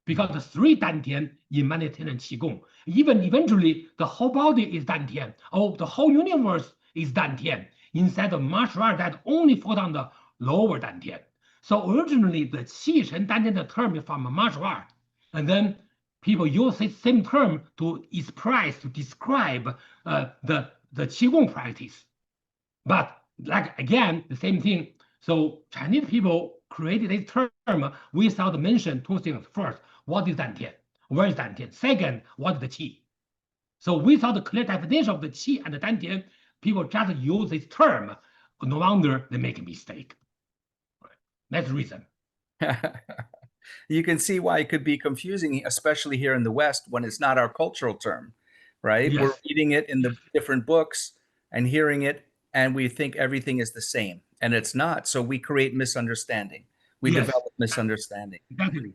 Speaker 2: Because the three Dantian in meditation and Qigong, even eventually the whole body is Dantian, or the whole universe is Dantian, instead of martial art that only fall on the lower Dantian. So originally the Qi Chen Dantian the term is from a martial art, and then people use the same term to express, to describe the Qigong practice. But like again, the same thing. So Chinese people created this term without mention two things. First, what is Dantian? Where is Dantian? Second, what is the Qi? So without the clear definition of the Qi and the Dantian, people just use this term. No wonder they make a mistake. That's the reason.
Speaker 1: You can see why it could be confusing, especially here in the West when it's not our cultural term, right?
Speaker 2: Yes.
Speaker 1: We're reading it in the different books and hearing it, and we think everything is the same, and it's not. So we create misunderstanding. We
Speaker 2: Yes.
Speaker 1: develop misunderstanding.
Speaker 2: Exactly.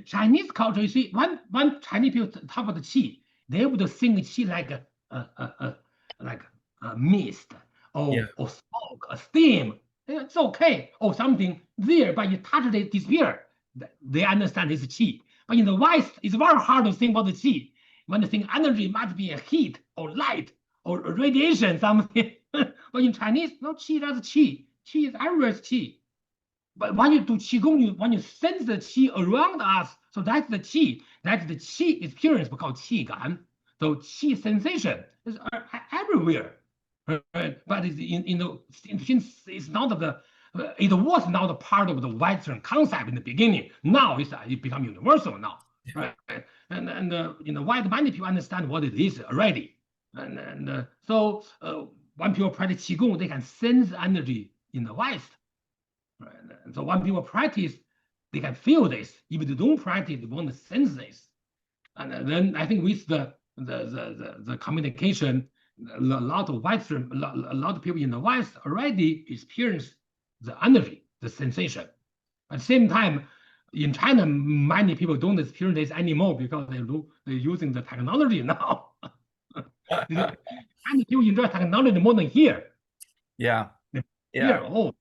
Speaker 2: Chinese culture, you see, when Chinese people talk about the qi, they would think qi like a mist
Speaker 1: Yeah.
Speaker 2: or smoke, a steam. It's okay, or something there, but you touch it, it disappear. They understand it's qi. But in the West, it's very hard to think about the qi. When you think energy must be a heat or light or radiation, something. But in Chinese, no qi, that's qi. Qi is everywhere qi. But when you do Qigong, when you sense the Qi around us, so that's the Qi. That's the Qi experience, we call Qi So Qi sensation is everywhere. Right? But it's since it's not it was not a part of the Western concept in the beginning. Now it become universal now, right? And in the West, many people understand what it is already. So when people practice Qigong, they can sense energy in the West. Right? And so when people practice, they can feel this. If they don't practice, they won't sense this. And then I think with the communication, a lot of Western, a lot of people in the West already experience the energy, the sensation. At the same time, in China, many people don't experience this anymore because they're using the technology now. Many people enjoy technology more than here.
Speaker 1: Yeah.
Speaker 2: Here, oh,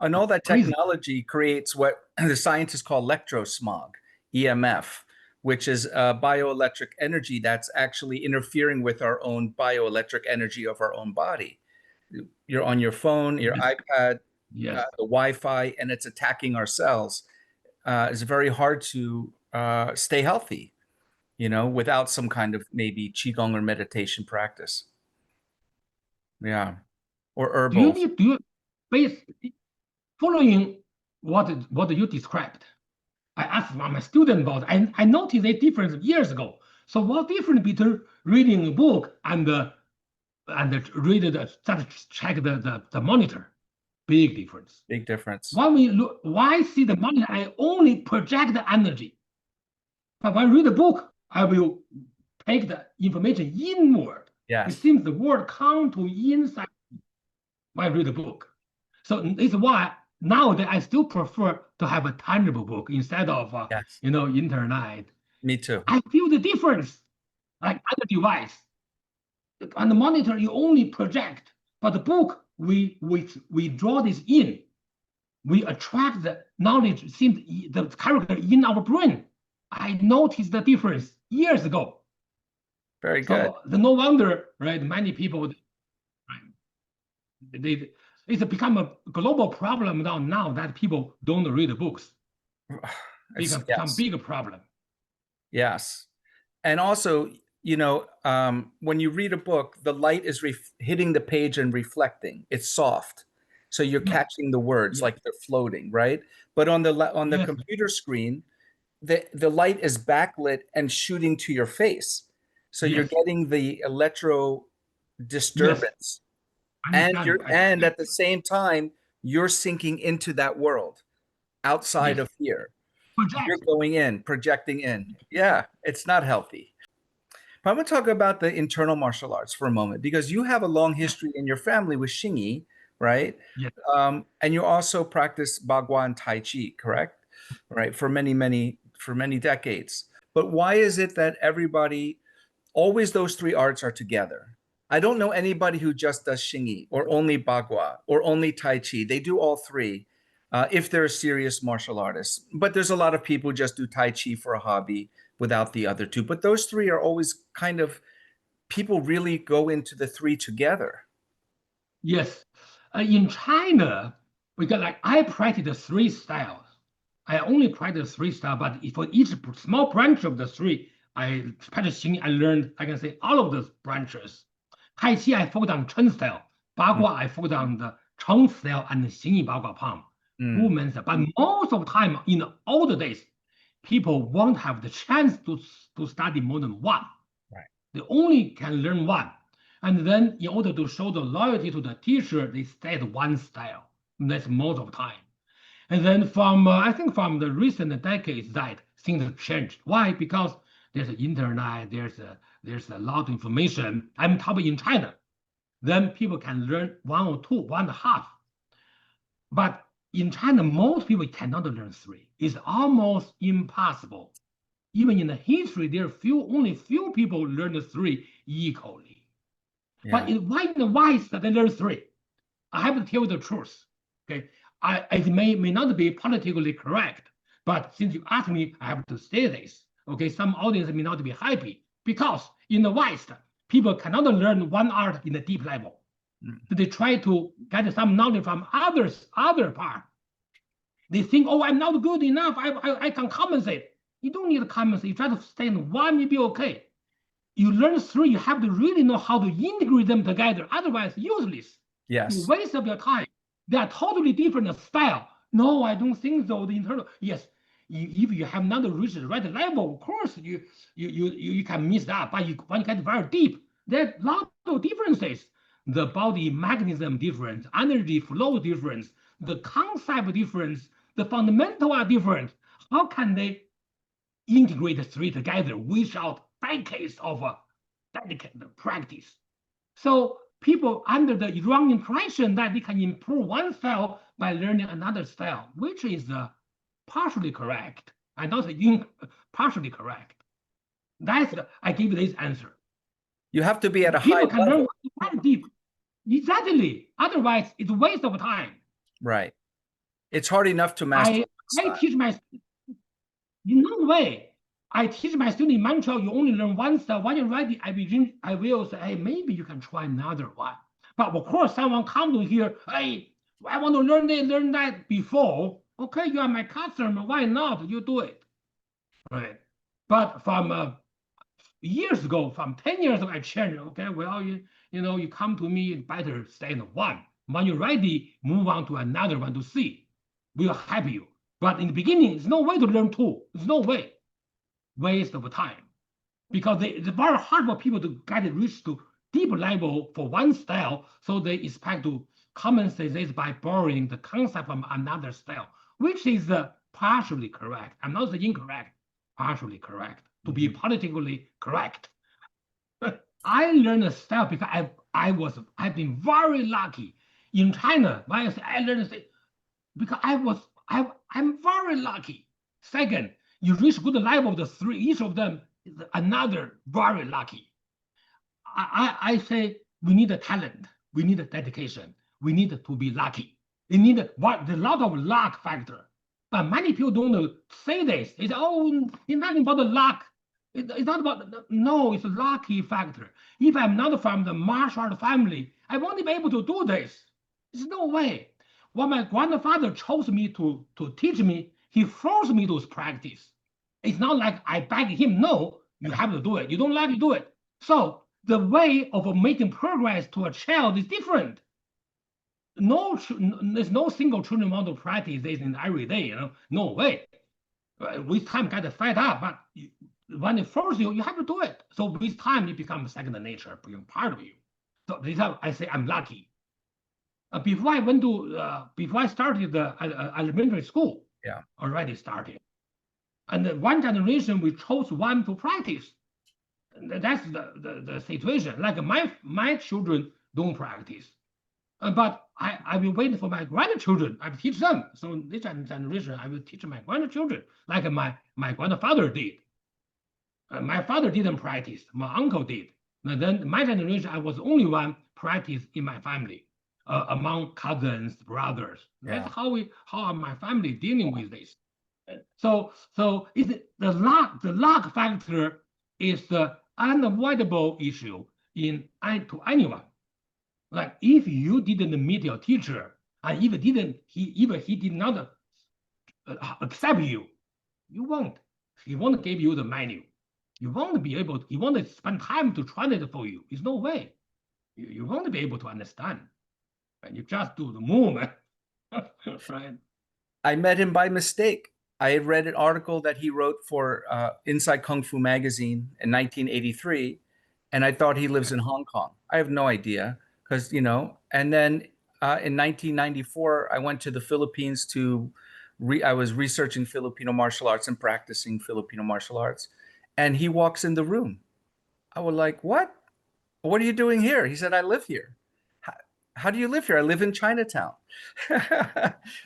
Speaker 1: And all that
Speaker 2: crazy.
Speaker 1: technology creates what the scientists call electrosmog, EMF, which is bioelectric energy that's actually interfering with our own bioelectric energy of our own body. You're on your phone, your
Speaker 2: Yes.
Speaker 1: iPad,
Speaker 2: Yes.
Speaker 1: the Wi-Fi, and it's attacking our cells. It's very hard to stay healthy, without some kind of maybe Qigong or meditation practice. Yeah. Or herbals.
Speaker 2: Do you base following what you described? I asked my student about it. I noticed a difference years ago. So what difference between reading a book and read just check the monitor? Big difference.
Speaker 1: Big difference.
Speaker 2: When we look, why see the monitor? I only project the energy. But when I read a book, I will take the information inward. It
Speaker 1: Yes.
Speaker 2: seems the word come to inside when I read a book. So it's why nowadays I still prefer to have a tangible book instead of
Speaker 1: Yes.
Speaker 2: internet.
Speaker 1: Me too.
Speaker 2: I feel the difference, like on the device. On the monitor, you only project, but the book we draw this in. We attract the knowledge, seems the character in our brain. I noticed the difference years ago.
Speaker 1: Very good.
Speaker 2: So no wonder, right? Many people, it's become a global problem now that people don't read books. It's become
Speaker 1: Yes.
Speaker 2: big problem.
Speaker 1: Yes. And also, when you read a book, the light is hitting the page and reflecting. It's soft, so you're
Speaker 2: Yes,
Speaker 1: catching the words
Speaker 2: yes,
Speaker 1: like they're floating, right? But on the
Speaker 2: yes,
Speaker 1: computer screen, the light is backlit and shooting to your face, so you're
Speaker 2: yes,
Speaker 1: getting the electro
Speaker 2: yes.
Speaker 1: disturbance,
Speaker 2: I
Speaker 1: and
Speaker 2: understand
Speaker 1: you're
Speaker 2: you. I
Speaker 1: and
Speaker 2: totally
Speaker 1: at the same time you're sinking into that world outside
Speaker 2: yes.
Speaker 1: of here. You're
Speaker 2: Project.
Speaker 1: going in, projecting in. Yeah, it's not healthy. But I'm going to talk about the internal martial arts for a moment because you have a long
Speaker 2: Yes,
Speaker 1: history in your family with Xingyi, right?
Speaker 2: yes,
Speaker 1: And you also practice Bagua and Tai Chi, correct? Right, for many decades. But why is it that everybody always those three arts are together? I don't know anybody who just does Xingyi or only Bagua or only Tai Chi. They do all three if they're a serious martial artist. But there's a lot of people who just do Tai Chi for a hobby without the other two. But those three are always kind of people really go into the three together.
Speaker 2: yes. In China, we got like I practice the three styles. I only practice three styles, but for each small branch of the three, I practice Xing. I learned, I can say, all of those branches. Tai Chi, I focus on Chen style.
Speaker 1: Mm,
Speaker 2: Bagua, I focus on the Cheng style and the Xingyi Bagua palm.
Speaker 1: mm,
Speaker 2: Movements. But most of the time, in the older days, people won't have the chance to study more than one.
Speaker 1: right.
Speaker 2: They only can learn one. And then in order to show the loyalty to the teacher, they stay at one style. That's most of the time. And then I think from the recent decades that things have changed. Why? Because there's the internet, there's a lot of information. I'm talking in China. Then people can learn one or two, one and a half. But in China, most people cannot learn three. It's almost impossible. Even in the history, there are only few people learn the three equally.
Speaker 1: Yeah.
Speaker 2: But why in the West that they learn three? I have to tell you the truth. Okay, it may not be politically correct, but since you asked me, I have to say this. Okay, some audience may not be happy because in the West, people cannot learn one art in a deep level.
Speaker 1: Mm.
Speaker 2: So they try to get some knowledge from other part. They think, oh, I'm not good enough. I can compensate. You don't need to compensate. You try to stay in one, you'll be okay. You learn three, you have to really know how to integrate them together. Otherwise, useless. You
Speaker 1: Yes.
Speaker 2: waste of your time. They are totally different style. No, I don't think so. The internal, yes. If you have not reached the right level, of course you can miss that. But when you get very deep, there are lots of differences. The body mechanism difference, energy flow difference, the concept difference, the fundamental are different. How can they integrate the three together without decades of dedicated practice? So people under the wrong impression that they can improve one style by learning another style, which is partially correct and also partially correct. I give this answer.
Speaker 1: You have to be at a high
Speaker 2: People can learn
Speaker 1: level.
Speaker 2: one deep. Exactly. Otherwise, it's a waste of time.
Speaker 1: Right. It's hard enough to master
Speaker 2: I
Speaker 1: one
Speaker 2: I
Speaker 1: style.
Speaker 2: teach my in no way. I teach my student in Montreal, you only learn one style. When you're ready, I will say, hey, maybe you can try another one. But of course, someone come to here, hey, I want to learn this, learn that before. Okay, you are my customer. Why not? You do it. Right. But from years ago, from 10 years ago, I changed. Okay, well, you come to me, better stay in one. When you're ready, move on to another one to see. We'll help you. But in the beginning, there's no way to learn two. There's no way. Waste of time. Because it's very hard for people to get it reach to deep level for one style, so they expect to compensate this by borrowing the concept from another style, which is partially correct. I'm not saying incorrect, partially correct. To be politically correct, I learned a style because I've been very lucky in China. Why I say I learned a because I'm very lucky. Second, you reach good level of the three, each of them is another very lucky. I say we need a talent, we need a dedication, we need to be lucky. We need a lot of luck factor. But many people don't say this. They say, oh, it's nothing about the luck. It's not about, no, it's a lucky factor. If I'm not from the martial art family, I won't be able to do this. There's no way. When my grandfather chose me to teach me, he forced me to practice. It's not like I begged him. No, You have to do it. You don't like to do it. So the way of making progress to a child is different. There's no single children want to practice this in every day. No way. With time, get fed up, but when it forces you, you have to do it. So with time, it becomes second nature, become part of you. So this is how I say I'm lucky. Before I started the elementary school,
Speaker 1: Yeah.
Speaker 2: already started. And one generation, we chose one to practice. That's the situation. Like my children don't practice. But I will wait for my grandchildren. I will teach them. So this generation, I will teach my grandchildren, like my grandfather did. My father didn't practice. My uncle did. And then my generation, I was the only one practice in my family, among cousins, brothers.
Speaker 1: Yeah.
Speaker 2: That's how my family dealing with this. So it's the luck factor is the unavoidable issue to anyone. Like if you didn't meet your teacher, and even he did not accept you, he won't give you the menu. You won't be able to, he won't spend time to translate for you. There's no way. You won't be able to understand. And you just do the movement. Right?
Speaker 1: I met him by mistake. I had read an article that he wrote for Inside Kung Fu magazine in 1983, and I thought he lives in Hong Kong. I have no idea because, and then in 1994, I went to the Philippines I was researching Filipino martial arts and practicing Filipino martial arts, and he walks in the room. I was like, what? What are you doing here? He said, I live here. How do you live here? I live in Chinatown.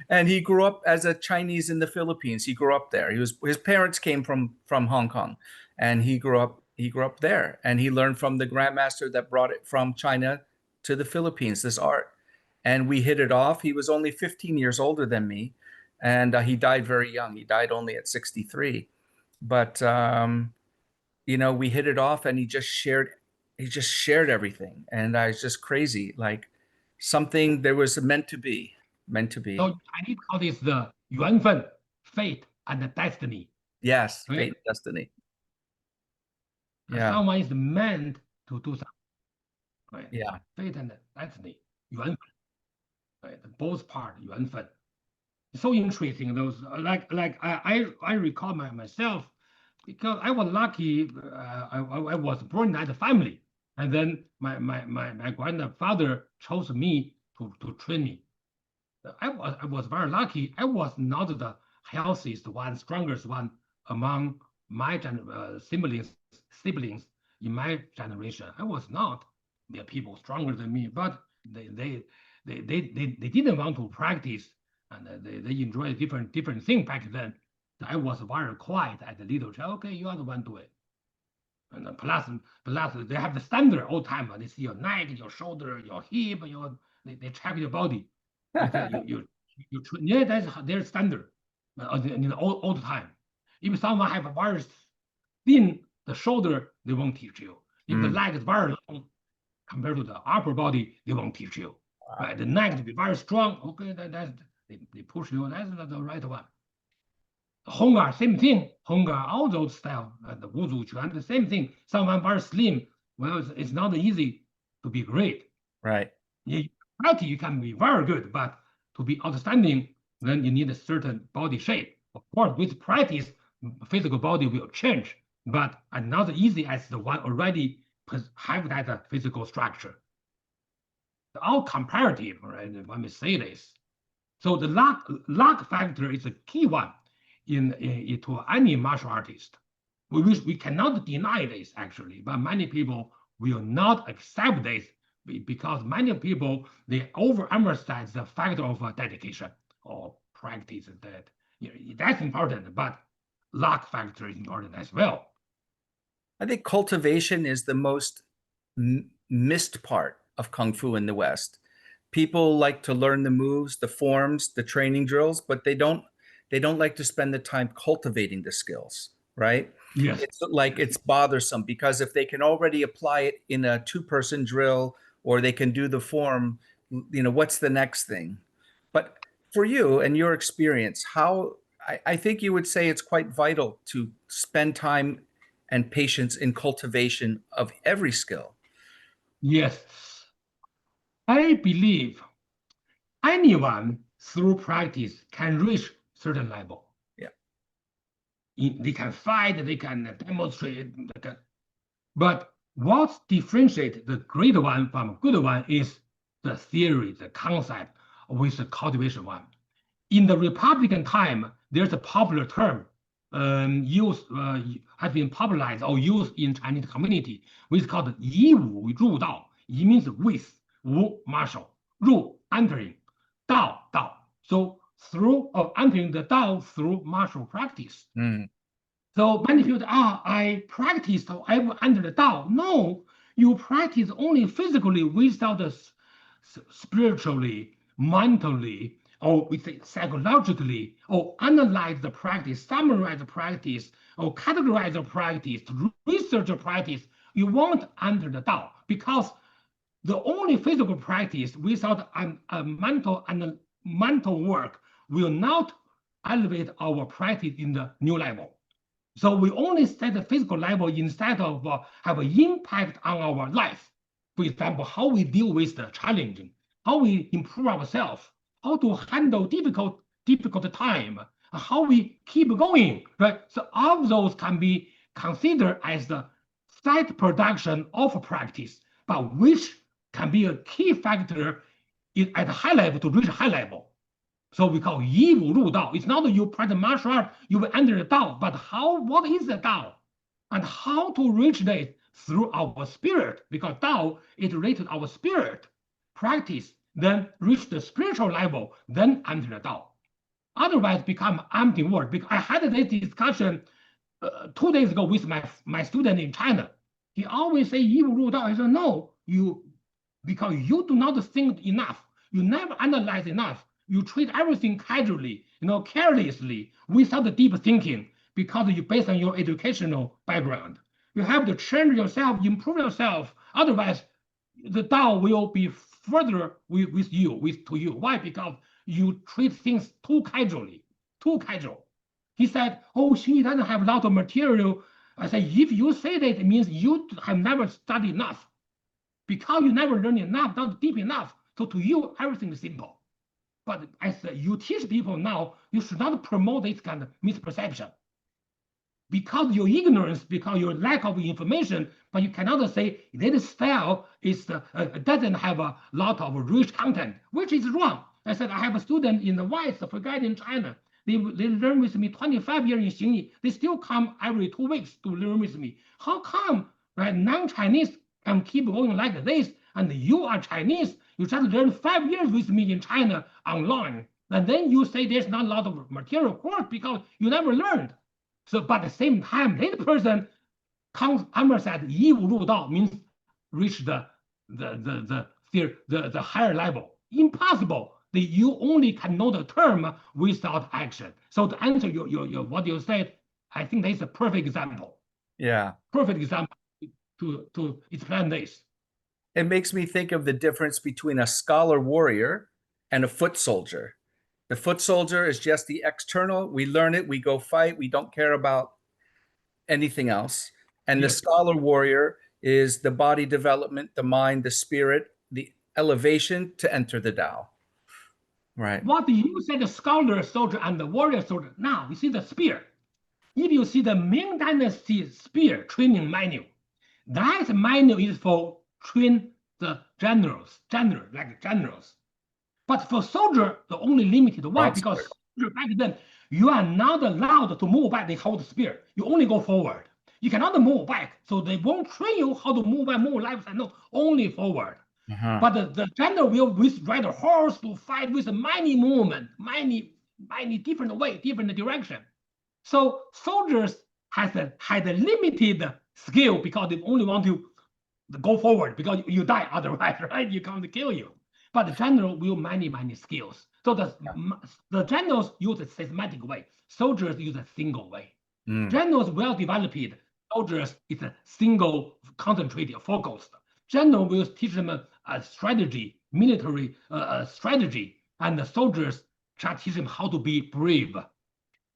Speaker 1: And he grew up as a Chinese in the Philippines. He grew up there. His parents came from Hong Kong, and he grew up there. And he learned from the grandmaster that brought it from China to the Philippines, this art. And we hit it off. He was only 15 years older than me, and he died very young. He died only at 63. But we hit it off, and he just shared everything, and I was just crazy, like something there was meant to be.
Speaker 2: So I need to call this the 缘分, fate, and the destiny.
Speaker 1: Yes,
Speaker 2: Right?
Speaker 1: fate and destiny. Yeah.
Speaker 2: Someone is meant to do something. Right?
Speaker 1: Yeah.
Speaker 2: Fate and destiny, 缘分. Right? Both part 缘分. So interesting. Those like I recall myself because I was lucky. I was born in that family, and then my grandfather chose me to train me. I was very lucky. I was not the healthiest one, strongest one among my siblings in my generation. I was not. There are people stronger than me, but they didn't want to practice, and they enjoyed different things back then. I was very quiet as a little child. Okay, you are the one do it. And plus they have the standard all the time. They see your neck, your shoulder, your hip, they check your body. Yeah, that's their standard. All the time. If someone have a very thin the shoulder, they won't teach you. If the leg is very long compared to the upper body, they won't teach you.
Speaker 1: Wow.
Speaker 2: Right? The neck to be very strong. Okay, they push you. That's not the right one. Hongar, same thing. Hongar, all those style. The Wuzu Quan, the same thing. Someone very slim. Well, it's not easy to be great.
Speaker 1: Right.
Speaker 2: You can be very good, but to be outstanding, then you need a certain body shape. Of course, with practice, physical body will change, but not as easy as the one already have that physical structure. All comparative, right? When we say this, so the luck factor is a key one to any martial artist. We cannot deny this actually, but many people will not accept this because many people they overemphasize the factor of dedication or practice that's important, but luck factor is important as well.
Speaker 1: I think cultivation is the most missed part of Kung Fu in the West. People like to learn the moves, the forms, the training drills, but they don't like to spend the time cultivating the skills, right?
Speaker 2: Yes.
Speaker 1: It's like it's bothersome because if they can already apply it in a two-person drill or they can do the form, what's the next thing? But for you and your experience, I think you would say it's quite vital to spend time and patience in cultivation of every skill.
Speaker 2: Yes, I believe anyone through practice can reach certain level.
Speaker 1: Yeah.
Speaker 2: They can fight, they can demonstrate, but what differentiates the great one from a good one is the theory, the concept with the cultivation one. In the Republican time, there's a popular term used has been popularized or used in Chinese community, which is called 以武入道. 以 means with, 武 martial, 入 entering, Dao. So through entering the Dao through martial practice.
Speaker 1: Mm.
Speaker 2: So many people, I practiced, so I will enter the Dao. No, you practice only physically without the spiritually, mentally, or we say psychologically, or analyze the practice, summarize the practice, or categorize the practice, research the practice. You won't enter the Dao because the only physical practice without a mental and mental work will not elevate our practice in the new level. So we only set the physical level instead of have an impact on our life. For example, how we deal with the challenging, how we improve ourselves, how to handle difficult time, how we keep going, right? So all of those can be considered as the side production of practice, but which can be a key factor at a high level to reach high level. So we call 以武入道. It's not that you practice martial art, you will enter the Dao, but what is the Dao? And how to reach that through our spirit, because Dao is related to our spirit. Practice, then reach the spiritual level, then enter the Dao. Otherwise, become empty word. Because I had this discussion 2 days ago with my student in China. He always say 以武入道. I said, no, because you do not think enough. You never analyze enough. You treat everything casually, carelessly, without the deep thinking, because you based on your educational background. You have to change yourself, improve yourself. Otherwise, the Dao will be further with you. Why? Because you treat things too casually, too casual. He said, oh, Xingyi doesn't have a lot of material. I said, if you say that, it means you have never studied enough. Because you never learn enough, not deep enough. So to you, everything is simple. But as you teach people now, you should not promote this kind of misperception. Because your ignorance, because your lack of information, but you cannot say this style doesn't have a lot of rich content, which is wrong. I said, I have a student in the West, a guy in China. They learn with me 25 years in Xingyi. They still come every 2 weeks to learn with me. How come, right? Non-Chinese can keep going like this, and you are Chinese, you just learn 5 years with me in China online, and then you say there's not a lot of material course because you never learned. So, but at the same time, that person emphasize 以武入道 means reach the higher level. Impossible. You only can know the term without action. So to answer your what you said, I think that's a perfect example.
Speaker 1: Yeah.
Speaker 2: Perfect example to explain this.
Speaker 1: It makes me think of the difference between a scholar warrior and a foot soldier. The foot soldier is just the external. We learn it, we go fight, we don't care about anything else. And the scholar warrior is the body development, the mind, the spirit, the elevation to enter the Tao. Right.
Speaker 2: What you say, the scholar soldier and the warrior soldier. Now we see the spear. If you see the Ming Dynasty spear training manual, that manual is for train the generals. But for soldier, the only limited. Why? Because back then, you are not allowed to move back. They hold the spear. You only go forward. You cannot move back. So they won't train you how to move back, move left and no, only forward. But the general will ride a horse to fight with many movement, many different way, different direction. So soldiers had a limited skill because they only want to go forward because you die otherwise, right? You can't kill you. But the general will many skills. So the generals use a systematic way. Soldiers use a single way. Generals well developed. Soldiers is a single, concentrated, focused. General will teach them a strategy, military strategy, and the soldiers try to teach them how to be brave.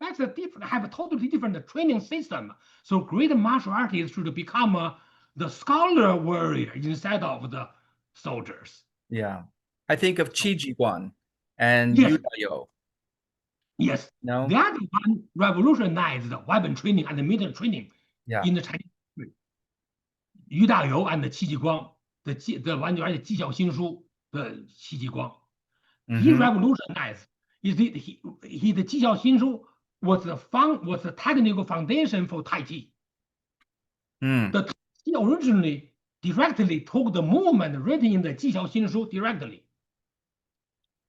Speaker 2: that's a different, have a totally different training system. So great martial artists should become the scholar warrior instead of the soldiers.
Speaker 1: Yeah. I think of Qi Jiguang and
Speaker 2: Yes,
Speaker 1: Yu Dao.
Speaker 2: yes.
Speaker 1: No?
Speaker 2: That one revolutionized weapon training and military training
Speaker 1: Yeah.
Speaker 2: in the Chinese history. Yu Dao and Qi Jiguang, the one而且技巧新书的戚继光 he
Speaker 1: Mm-hmm.
Speaker 2: revolutionized. He the 技巧新书 was the technical foundation for Tai Chi.
Speaker 1: Mm.
Speaker 2: The Tai Chi originally directly took the movement written in the 技巧新书 directly.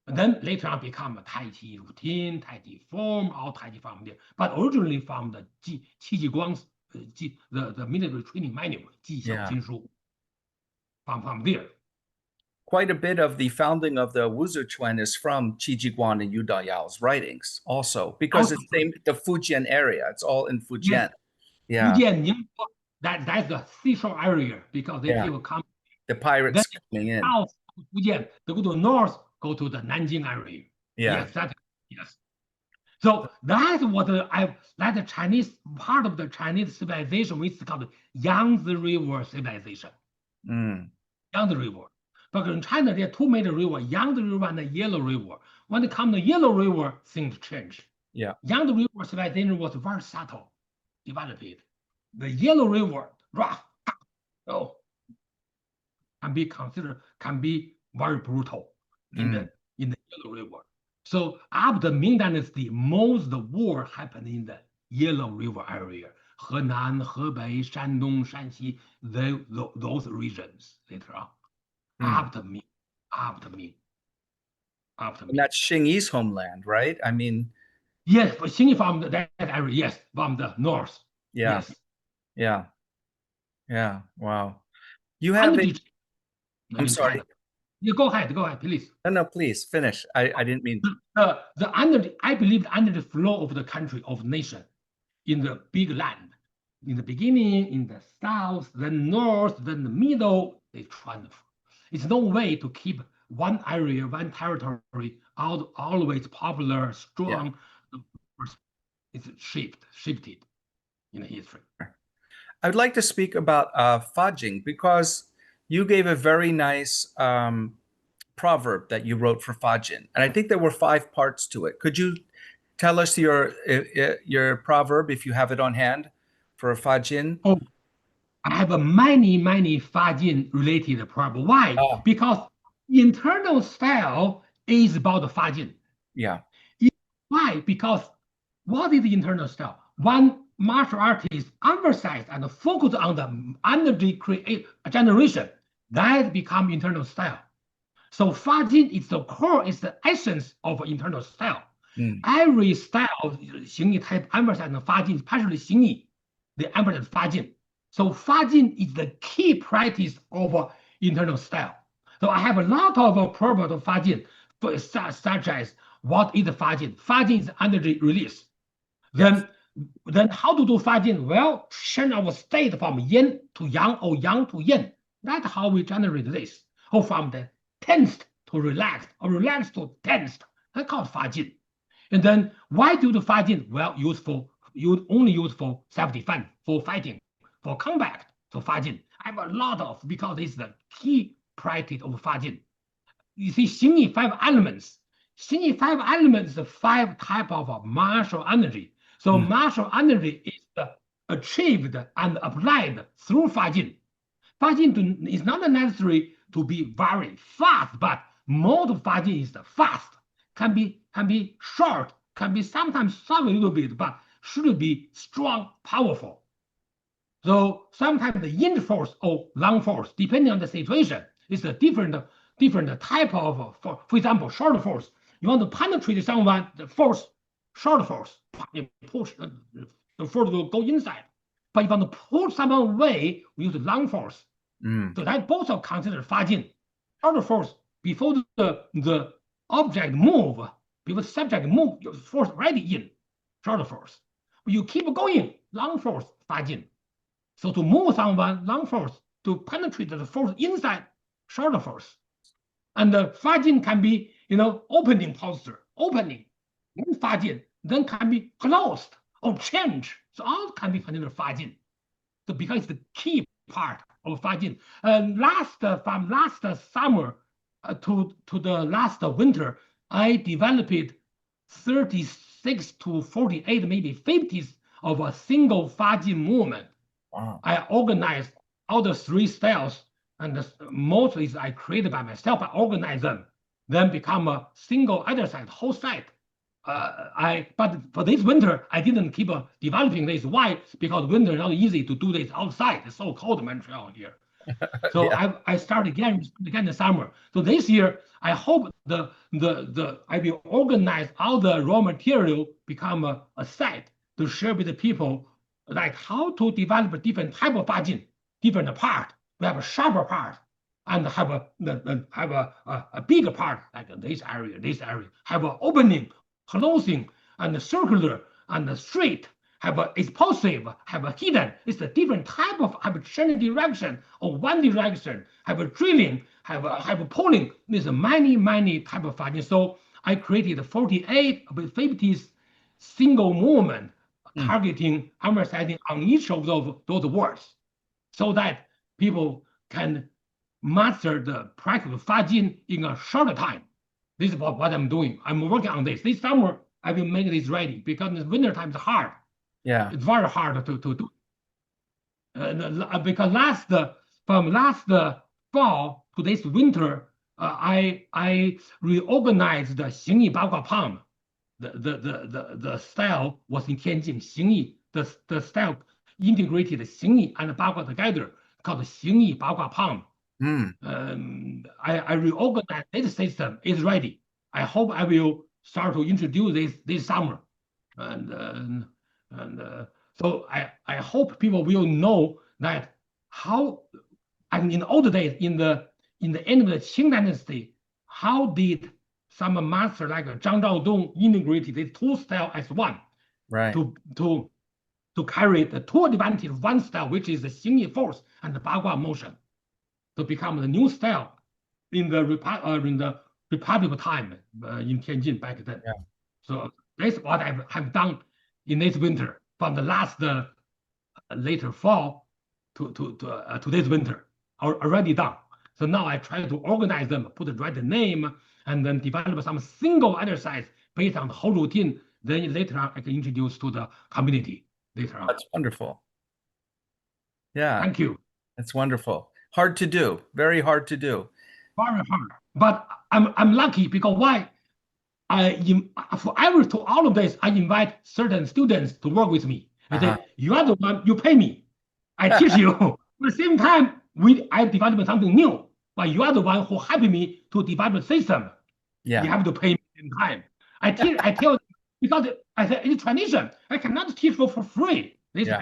Speaker 2: And then later on become a Tai Chi routine, Tai Chi form, all Tai Chi from there. But originally from the Qi Jiguang's the military training manual, 技巧新书 from there.
Speaker 1: Quite a bit of the founding of the Wuzu Chuan is from Qi Jiguang and Yu Dao's writings also, because it's the Fujian area. It's all in Fujian.
Speaker 2: Yes.
Speaker 1: Yeah.
Speaker 2: Fujian, that's the seashore area because they people come.
Speaker 1: The pirates
Speaker 2: Then
Speaker 1: coming in.
Speaker 2: South Fujian, they go to north, go to the Nanjing area.
Speaker 1: Yeah.
Speaker 2: Yes. So that's what that's the Chinese part of the Chinese civilization, which is called Yangtze River civilization.
Speaker 1: Mm.
Speaker 2: Yangtze River. Because in China, there are two major rivers, Yangtze River and the Yellow River. When it comes to Yellow River, things change.
Speaker 1: Yeah.
Speaker 2: Yangtze River civilization was very subtle, developed. The Yellow River, rough, can be very brutal in the Yellow River. So after Ming Dynasty, most the war happened in the Yellow River area. Henan, Hebei, Shandong, Shanxi, those regions later on. After Ming.
Speaker 1: And that's Xingyi's homeland, right? I mean,
Speaker 2: yes, but Xingyi from that area, yes, from the north.
Speaker 1: Yeah.
Speaker 2: Yes.
Speaker 1: Yeah. Wow. You have it. I'm sorry.
Speaker 2: China. You go ahead, please.
Speaker 1: No, please finish. I didn't mean.
Speaker 2: I believe under the flow of the country, of nation, in the big land, in the beginning, in the south, then north, then the middle, they transfer. It's no way to keep one area, one territory always popular, strong. Yeah. It's shifted in history.
Speaker 1: I'd like to speak about Fajin because you gave a very nice proverb that you wrote for Fajin, and I think there were 5 parts to it. Could you tell us your proverb if you have it on hand for Fajin?
Speaker 2: Oh, I have a many Fajin related proverb. Why? Oh. Because internal style is about the Fajin.
Speaker 1: Yeah.
Speaker 2: Why? Because what is the internal style? One martial artist emphasize and focus on the energy generation, that become internal style. So Fajin is the core, is the essence of internal style. Every style, Xingyi type emphasize on Fajin, especially Xingyi, they emphasize Fajin. So Fajin is the key practice of internal style. So I have a lot of proverbs of Fajin, such as what is Fajin? Fajin is energy release. Yes. Then how to do Fajin? Well, change our state from yin to yang or yang to yin. That's how we generate this. Or from the tensed to relaxed or relaxed to tensed. That's called Fajin. And then why do the Fajin? Well, only used for self-defense, for fighting, for combat. So Fajin, I have a lot of, because it's the key practice of Fajin. You see, Xingyi 5 elements. Xingyi 5 elements, the 5 type of martial energy. So martial energy is achieved and applied through Fajin. Fajin is not necessary to be very fast, but most of Fajin is fast. Can be short, can be sometimes slow a little bit, but should be strong, powerful. So sometimes the yin force or long force, depending on the situation, is a different type of, for example, short force. You want to penetrate someone, the force, short force, you push the force will go inside. But if you want to pull someone away, we use long force. So that both are considered Fajin. Short force, before the object move, before the subject move, your force already in, short force. But you keep going, long force, Fajin. So to move someone, long force. To penetrate the force inside, short force. And the Fajin can be, opening posture, opening. Fajin, then can be closed or changed. So all can be considered Fa Jin. So because it's the key part of Fa Jin. From last summer to the last winter, I developed 36 to 48, maybe 50s of a single Fa Jin movement.
Speaker 1: Wow.
Speaker 2: I organized all the three styles, and mostly I created by myself. I organize them, then become a single exercise, whole set. But for this winter, I didn't keep developing this. Why? Because winter is not easy to do this outside. It's so cold in Montreal here. So
Speaker 1: Yeah.
Speaker 2: I started again in the summer. So this year, I hope I will organize all the raw material, become a set to share with the people, like how to develop a different type of Fa Jin, different part. We have a sharper part, and have a bigger part like this area, have an opening, closing, and circular and straight. Have a explosive, have a hidden. It's a different type of have a changing direction or one direction. Have a drilling, have a pulling. There's many type of Fa Jin. So I created 48 with 50 single movement targeting, emphasizing on each of those words, so that people can master the practice of Fa Jin in a shorter time. This is what I'm doing. I'm working on this. This summer I will make this ready because the winter time is hard.
Speaker 1: Yeah.
Speaker 2: It's very hard to do. Because from last fall to this winter, I reorganized the Xingyi Bagua palm. The style was in Tianjin. Xingyi, the style integrated Xingyi and Bagua together, called Xingyi Bagua palm. I reorganized this system. It's ready. I hope I will start to introduce this summer, and so I hope people will know that how, I mean, in the old days, in the end of the Qing dynasty, how did some master like Zhang Zhaodong integrated these two styles as one,
Speaker 1: Right.
Speaker 2: to carry the two advantages of one style, which is the Xingyi force and the Bagua motion, to become the new style in the Republic time in Tianjin back then.
Speaker 1: Yeah.
Speaker 2: So that's what I have done in this winter, from the last later fall to this winter, already done. So now I try to organize them, put the right name, and then develop some single exercise based on the whole routine. Then later on, I can introduce to the community later on.
Speaker 1: That's wonderful. Yeah.
Speaker 2: Thank you.
Speaker 1: That's wonderful. Hard to do. Very hard to do.
Speaker 2: Very hard. But I'm lucky because why? To all of this, I invite certain students to work with me. I say, you are the one, you pay me. I teach you. At the same time, I develop something new, but you are the one who help me to develop a system.
Speaker 1: Yeah.
Speaker 2: You have to pay me in time. I tell because I said it's tradition. I cannot teach for free. This is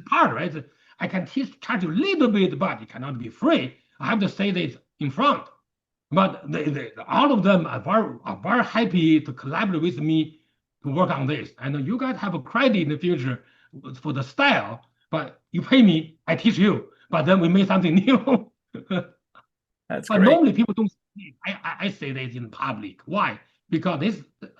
Speaker 2: part, right? I can charge you a little bit, but it cannot be free. I have to say this in front. But all of them are very happy to collaborate with me to work on this. And you guys have a credit in the future for the style, but you pay me, I teach you. But then we make something new.
Speaker 1: That's
Speaker 2: but
Speaker 1: great.
Speaker 2: normally people don't say I say this in public. Why? Because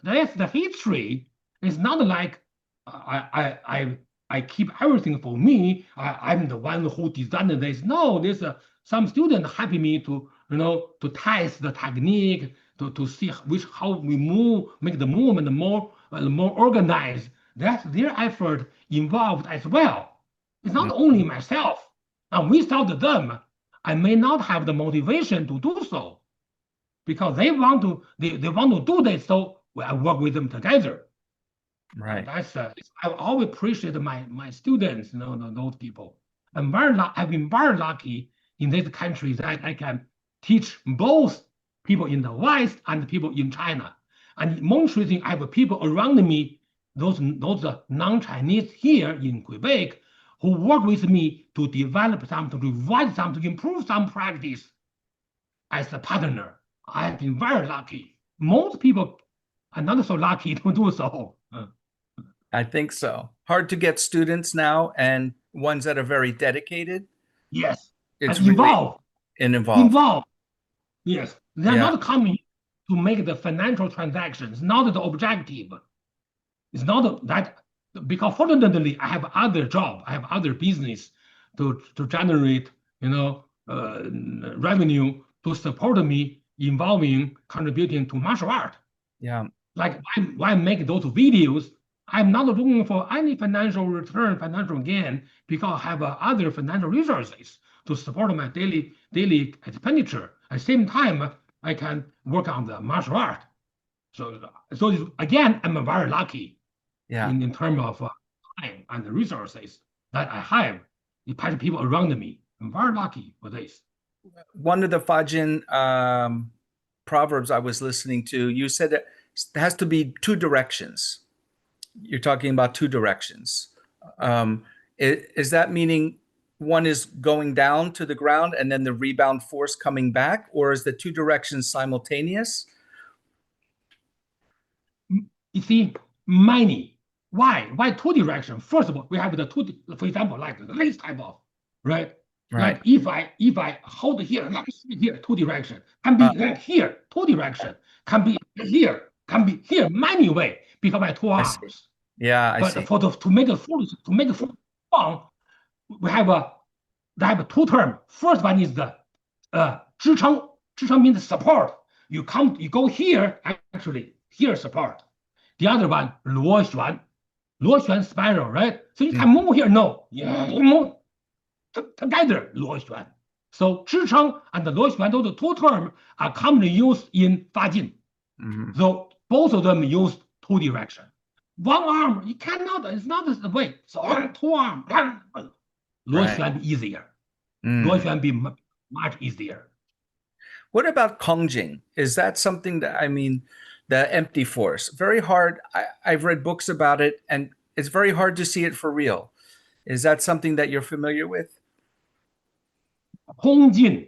Speaker 2: the history is not like I keep everything for me. I'm the one who designed this. No, there's some student helping me to to test the technique, to see how we move, make the movement more organized. That's their effort involved as well. It's not only myself. And without them, I may not have the motivation to do so, because they want to do this. So I work with them together.
Speaker 1: Right.
Speaker 2: That's I always appreciate my students, those people. I've been very lucky in this country that I can teach both people in the West and people in China. And most interesting, I have people around me, those non-Chinese here in Quebec, who work with me to develop something, to revise something, to improve some practice as a partner. I've been very lucky. Most people are not so lucky to do so.
Speaker 1: I think so. Hard to get students now, and ones that are very dedicated.
Speaker 2: Yes.
Speaker 1: It's
Speaker 2: and involved. Involved. Yes. They're not coming to make the financial transactions, not the objective. It's not that, because fortunately I have other job, I have other business to generate, revenue to support me involving contributing to martial art.
Speaker 1: Yeah.
Speaker 2: Like why make those videos? I'm not looking for any financial return, financial gain, because I have other financial resources to support my daily expenditure. At the same time, I can work on the martial art. So again, I'm very lucky
Speaker 1: Yeah.
Speaker 2: in terms of time and the resources that I have, the people around me. I'm very lucky for this.
Speaker 1: One of the Fajin proverbs I was listening to, you said it has to be two directions. You're talking about two directions. Is that meaning one is going down to the ground and then the rebound force coming back, or is the two directions simultaneous?
Speaker 2: You see, many. Why? Why two direction? First of all, we have the two, for example, like this type of, right?
Speaker 1: Right.
Speaker 2: Like if I hold here, like here, two direction, can be like here, two direction, can be here, many way because my two
Speaker 1: I see.
Speaker 2: arms.
Speaker 1: Yeah, I
Speaker 2: But
Speaker 1: see.
Speaker 2: to make it full strong, we have two terms. First one is the 支撑. 支撑 means support. You go here, actually here support. The other one 螺旋, 螺旋 spiral, right? So you can move here, no, you move together 螺旋. So 支撑 and 螺旋, those two terms are commonly used in Fa Jin. So both of them use two direction. One arm, you cannot, it's not the way. So two arm, 螺旋 easier. 螺旋 be much easier.
Speaker 1: What about Kong Jing? Is that something that, I mean, the empty force? Very hard. I've read books about it, and it's very hard to see it for real. Is that something that you're familiar with?
Speaker 2: Kong Jing.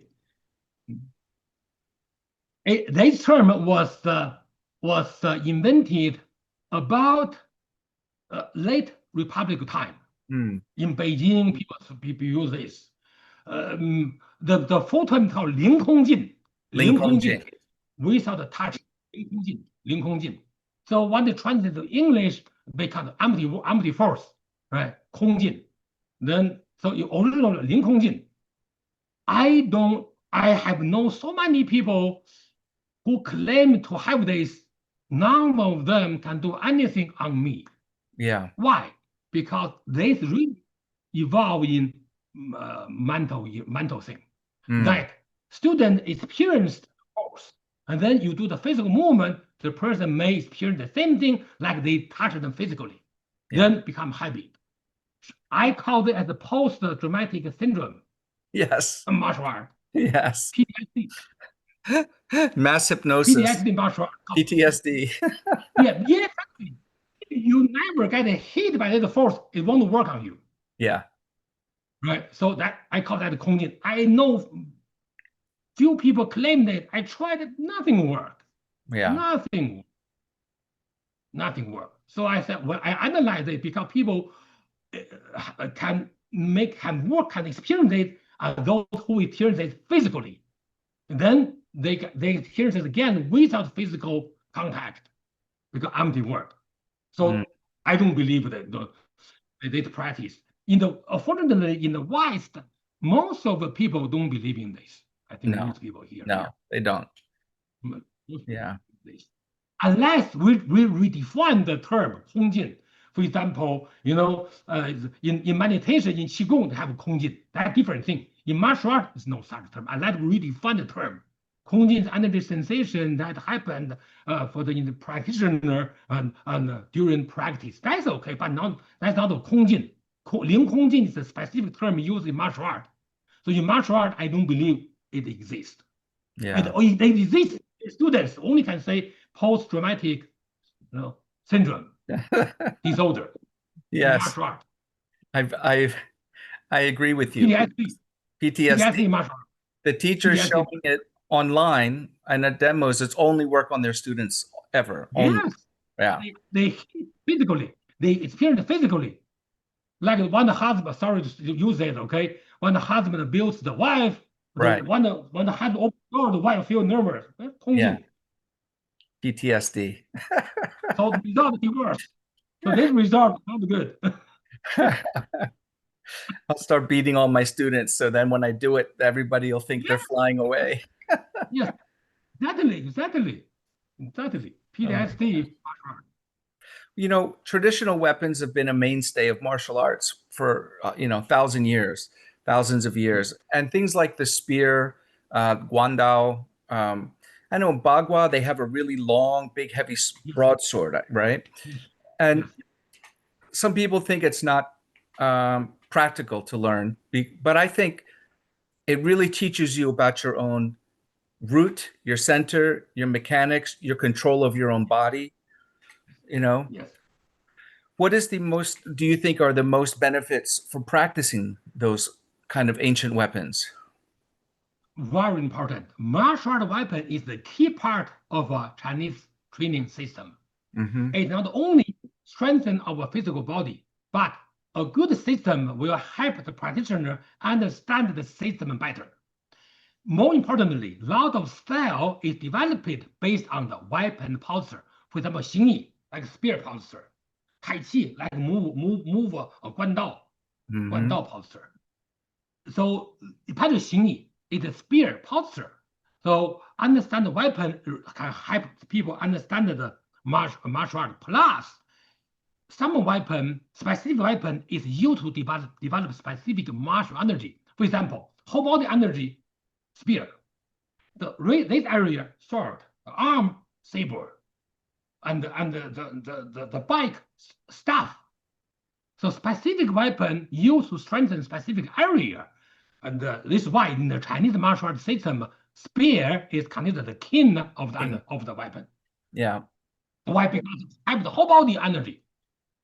Speaker 2: This term was invented about late Republic time. In Beijing, people use this. The full term called Ling Kong Jing. Ling Kong Jing, without touch. Ling Kong Jing. Ling Kong Jing. So when they translate to English, they call empty force, right? Kong Jing. Then so the original Ling Kong Jing. I have known so many people who claim to have this. None of them can do anything on me.
Speaker 1: Yeah.
Speaker 2: Why? Because this really evolve in mental thing. That student experienced force, and then you do the physical movement, the person may experience the same thing like they touch them physically, then become habit. I call it as a post-traumatic syndrome.
Speaker 1: Yes.
Speaker 2: Martial art.
Speaker 1: Yes.
Speaker 2: PTSD.
Speaker 1: Mass hypnosis.
Speaker 2: PTSD martial art.
Speaker 1: PTSD.
Speaker 2: Yeah, exactly. You never get hit by the force, it won't work on you.
Speaker 1: Yeah.
Speaker 2: Right. So that I call that Kong Jing. I know few people claim that I tried it, nothing worked.
Speaker 1: Yeah.
Speaker 2: Nothing worked. So I said, well, I analyze it because people can experience it, those who experience it physically. And then they experience it again without physical contact because empty work. So I don't believe that this practice. Unfortunately, in the West, most of the people don't believe in this. I think most people here.
Speaker 1: No, they don't. Yeah.
Speaker 2: Unless we redefine the term 空境. For example, in meditation, in Qigong, they have 空境. That's a different thing. In martial art, there's no such term. Unless we redefine the term. 空境 is energy sensation that happened for the practitioner and during practice. That's okay, but that's not a 空境. 灵空境 is a specific term used in martial art. So in martial art, I don't believe it exists.
Speaker 1: Yeah.
Speaker 2: It exists. Students only can say post-traumatic syndrome disorder.
Speaker 1: Yes.
Speaker 2: Martial art.
Speaker 1: I agree with you. PTSD.
Speaker 2: Martial art.
Speaker 1: The teachers showing it online and at demos, it's only work on their students ever. Only.
Speaker 2: Yes.
Speaker 1: Yeah.
Speaker 2: They physically, they experience physically. Like when the husband, sorry to use it, okay? When the husband builds the wife,
Speaker 1: right.
Speaker 2: When the husband opens the door, the wife feels nervous.
Speaker 1: Yeah. PTSD.
Speaker 2: So without divorce. So this result not good.
Speaker 1: I'll start beating all my students. So then when I do it, everybody will think they're
Speaker 2: Yes,
Speaker 1: flying away.
Speaker 2: yes, exactly.
Speaker 1: Oh.
Speaker 2: PTSD.
Speaker 1: Traditional weapons have been a mainstay of martial arts for, 1,000 years, thousands of years. And things like the spear, guandao, I know in Bagua, they have a really long, big, heavy
Speaker 2: Yes,
Speaker 1: broadsword, right?
Speaker 2: yes,
Speaker 1: And
Speaker 2: yes,
Speaker 1: some people think it's not practical to learn, but I think it really teaches you about your own root, your center, your mechanics, your control of your own body. You know,
Speaker 2: yes.
Speaker 1: what is do you think are the most benefits from practicing those kind of ancient weapons?
Speaker 2: Very important. Martial art weapon is the key part of a Chinese training system.
Speaker 1: Hmm.
Speaker 2: It not only strengthens our physical body, but a good system will help the practitioner understand the system better. More importantly, a lot of style is developed based on the weapon posture. For example, Xingyi, like spear posture. Tai Chi, like move a
Speaker 1: Hmm.
Speaker 2: guandao posture. So depending on Xingyi, it's a spear posture. So understand the weapon can help people understand the martial art. Plus, some specific weapon is used to develop specific martial energy. For example, whole body energy, spear. This area, sword, the arm, saber, and the bike, staff. So specific weapon used to strengthen specific area. And this is why in the Chinese martial arts system, spear is considered the king of the weapon.
Speaker 1: Yeah.
Speaker 2: Why? Because it has the whole body energy.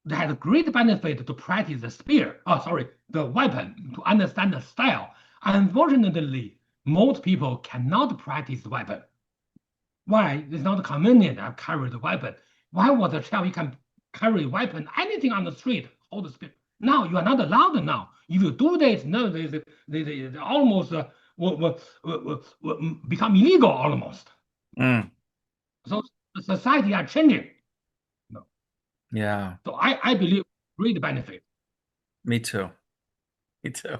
Speaker 2: It has a great benefit to practice the spear. Oh, sorry, the weapon to understand the style. Unfortunately, most people cannot practice the weapon. Why? It's not convenient to carry the weapon. Why was a child you can carry weapon, anything on the street, hold the spear? Now you are not allowed now. If you do this, no, they almost will become illegal almost.
Speaker 1: Mm.
Speaker 2: So the society are changing. No.
Speaker 1: Yeah.
Speaker 2: So I believe great benefit.
Speaker 1: Me too. Me too.